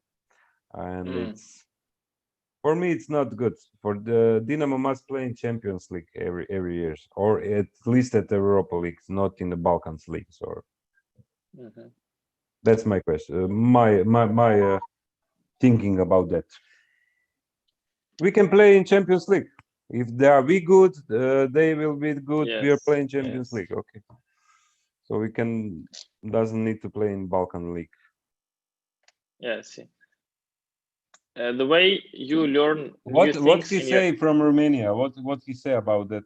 and it's for me it's not good. For the Dynamo must play in Champions League every year, or at least at the Europa League, not in the Balkans leagues. Or that's my question. My thinking about that. We can play in Champions League. If they are we good, they will be good. We are playing Champions League. Okay. So we can doesn't need to play in Balkan League. Yeah, I see. The way you learn what he say from Romania? What he say about that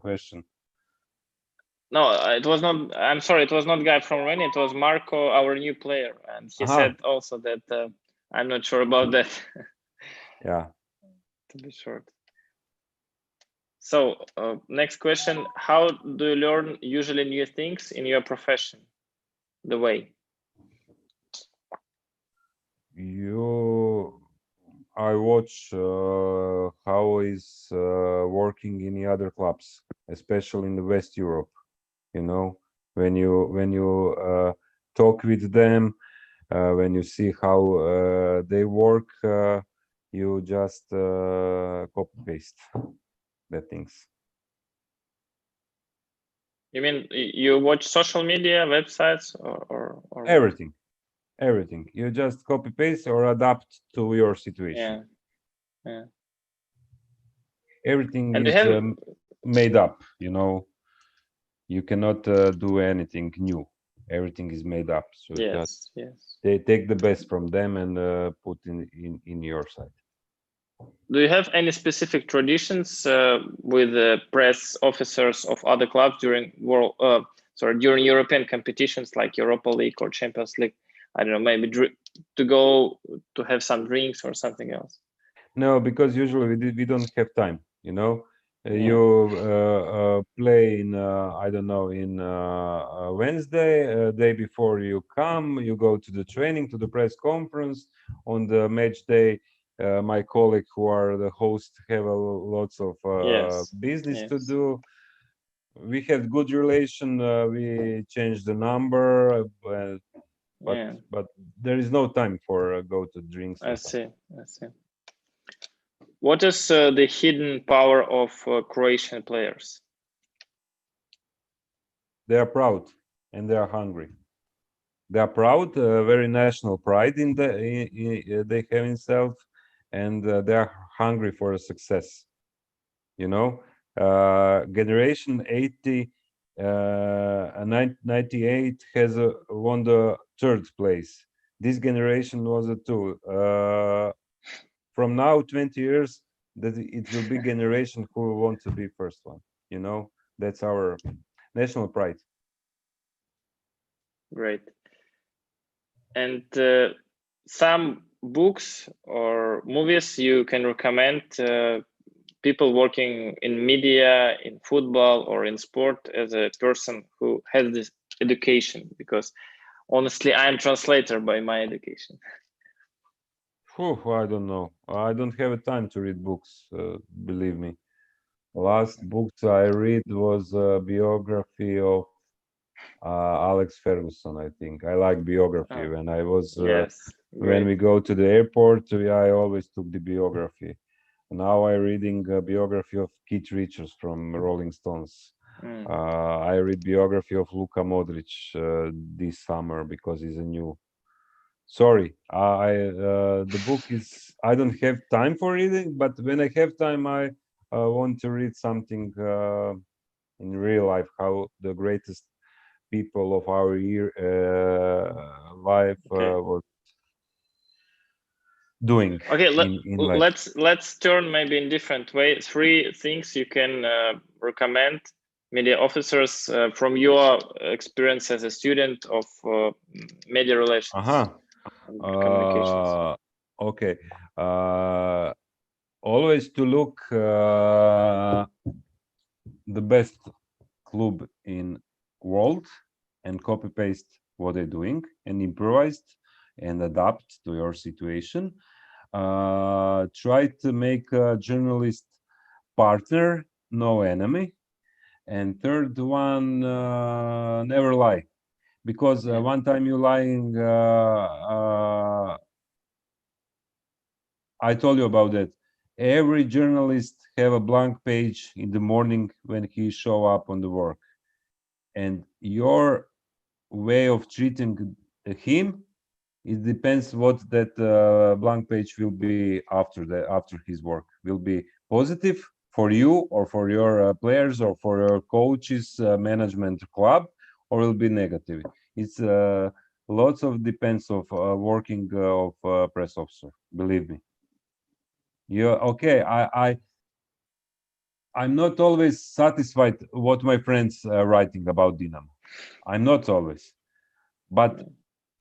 question? No, it was not. I'm sorry, it was not guy from Romania. It was Marco, our new player, and he said also that I'm not sure about that. Yeah. To be short. So next question: how do you learn usually new things in your profession? The way. I watch how is working in the other clubs, especially in the West Europe. You know, when you talk with them, when you see how they work, you just copy paste the things. You mean you watch social media, websites, or everything? Everything. You just copy paste or adapt to your situation. Yeah. Everything is made up, you know. You cannot do anything new. Everything is made up. So just they take the best from them and put in your side. Do you have any specific traditions with the press officers of other clubs during during European competitions like Europa League or Champions League? I don't know, maybe to go to have some drinks or something else. No, because usually we don't have time, you know. You play in I don't know, in Wednesday, day before you come, you go to the training, to the press conference. On the match day, my colleague who are the host have lots of business to do. We have good relation. We change the number, but there is no time for go to drinks. I see. What is the hidden power of Croatian players? They are proud and they are hungry. They are proud, very national pride in they have in self, and they are hungry for a success. You know, generation 80, 98 has won the third place. This generation was a two. From now 20 years, that it will be generation who want to be first one. You know, that's our national pride. Great. And some books or movies you can recommend people working in media, in football, or in sport as a person who has this education? Because honestly, I am translator by my education. I don't know. I don't have time to read books, believe me. Last books I read was a biography of Alex Ferguson, I think. I like biography. When I was Yes, when great. we go to the airport, I always took the biography. Now I'm reading a biography of Keith Richards from Rolling Stones. I read biography of Luka Modric this summer because he's a new. Sorry, the book is. I don't have time for reading, but when I have time, I want to read something in real life. How the greatest people of our year life was doing Okay, in life. let's turn maybe in different way. 3 things you can recommend media officers from your experience as a student of media relations and communications. Okay. Always to look the best club in world and copy paste what they're doing and improvised and adapt to your situation. Try to make a journalist partner, no enemy. And third one, never lie, because one time you lying, I told you about that. Every journalist have a blank page in the morning when he show up on the work, and your way of treating him, it depends what that blank page will be after his work. Will be positive for you or for your players or for your coaches, management, club, or will be negative. It's lots of depends of working of press officer. Believe me. Yeah. Okay. I'm not always satisfied what my friends are writing about Dynamo. I'm not always, but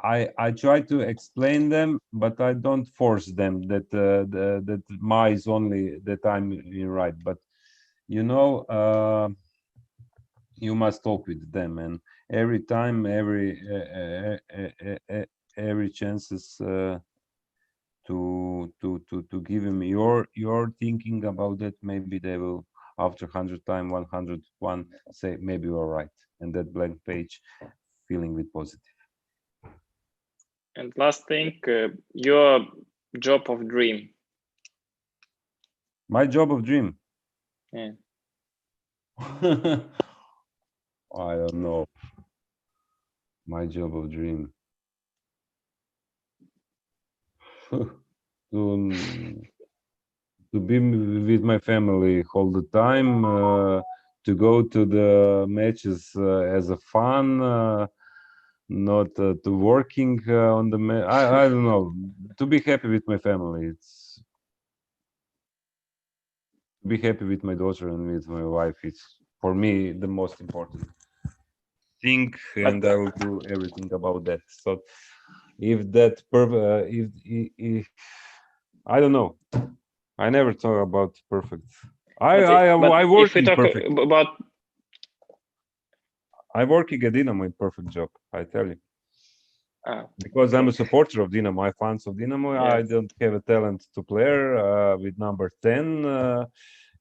I try to explain them, but I don't force them that my is only that I'm in right. But you know, you must talk with them, and every time, every chances to give him your thinking about that. Maybe they will after 100 time, 101 say maybe you're right, and that blank page feeling with positive. And last thing, your job of dream. My job of dream. Yeah. I don't know. My job of dream. to to be with my family all the time. To go to the matches as a fun. Not to working on the. I don't know. To be happy with my family. It's to be happy with my daughter and with my wife. It's for me the most important thing, and I will do everything about that. So if that if I don't know, I never talk about perfect. I If we working talk perfect. about I working at Dynamo in perfect job. I tell you, because okay. I'm a supporter of Dynamo. I'm fans of Dynamo. I Yes. don't have a talent to player with number 10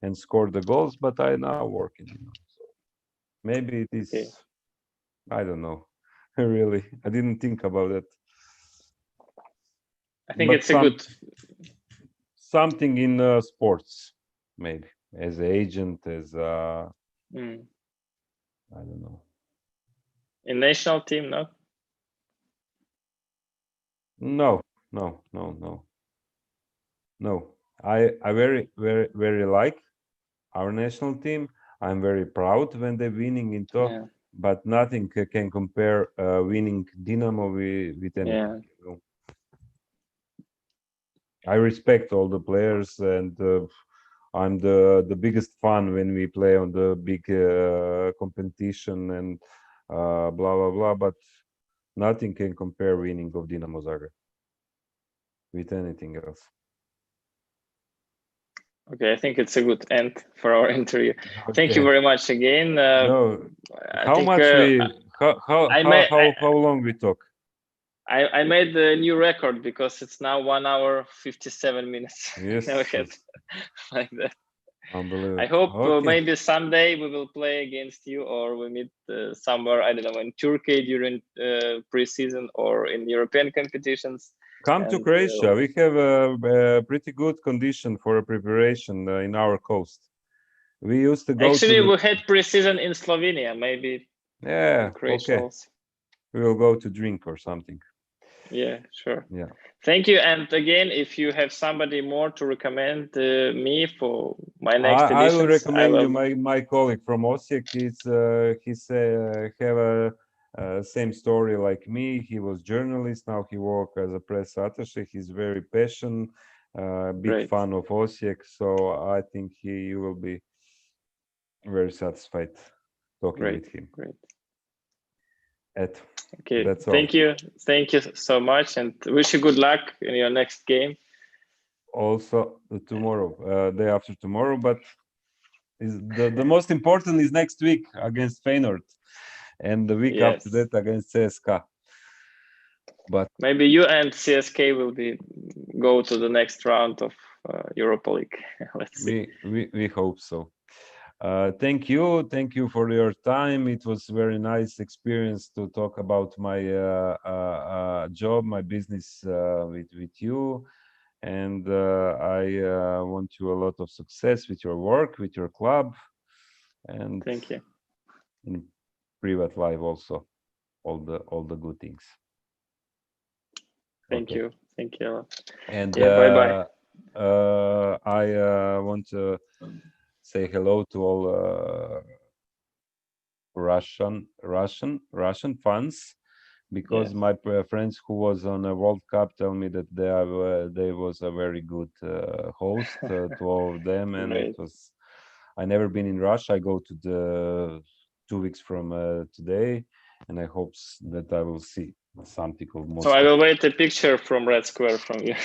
and score the goals, but I now working. So maybe it Okay. is. I don't know. Really, I didn't think about it. I think But it's a good. something in sports, maybe as an agent, as I don't know. In national team, no? No, no, no, no, no. I very like our national team. I'm very proud when they're winning in top, Yeah. but nothing can compare winning Dynamo with anything. Yeah. You know? I respect all the players, and I'm the biggest fan when we play on the big competition and blah blah blah. But nothing can compare winning of Dynamo Zagreb. with anything else. Okay, I think it's a good end for our interview. Okay. Thank you very much again. No, how long we talk? I made a new record because it's now 1 hour 57 minutes. Yes, Never had like that. Unbelievable. I hope maybe someday we will play against you, or we meet somewhere, I don't know, in Turkey during pre-season or in European competitions. Come to Croatia. We have a pretty good condition for a preparation in our coast. We used to go. Actually, we had pre-season in Slovenia. Maybe. Yeah. Okay. Also. We will go to drink or something. Yeah, sure. Yeah. Thank you. And again, if you have somebody more to recommend me for my next edition, I will recommend you my colleague from Osijek. He's have a same story like me. He was journalist. Now he works as a press attaché. He's very passionate, big fan of Osijek. So I think you will be very satisfied talking with him. Great. Okay, that's all. Thank you so much, and wish you good luck in your next game. Also tomorrow, day after tomorrow, but the most important is next week against Feyenoord, and the week after that against CSKA. But maybe you and CSK will go to the next round of Europa League. Let's see. We hope so. Thank you for your time. It was very nice experience to talk about my job, my business with you, and I want you a lot of success with your work, with your club, and thank you. In private life also, all the good things. Thank you. And bye. I want to say hello to all Russian fans, because my friends who was on a World Cup tell me that they was a very good host to all of them, and it was. I never been in Russia. I go to the 2 weeks from today, and I hope that I will see something of Moscow. So I will wait a picture from Red Square from you.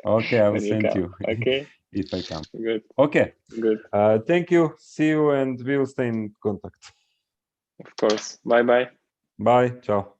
Okay, I will send you. Okay. If I come. Good. Okay. Good. Thank you. See you, and we will stay in contact. Of course. Bye. Bye. Ciao.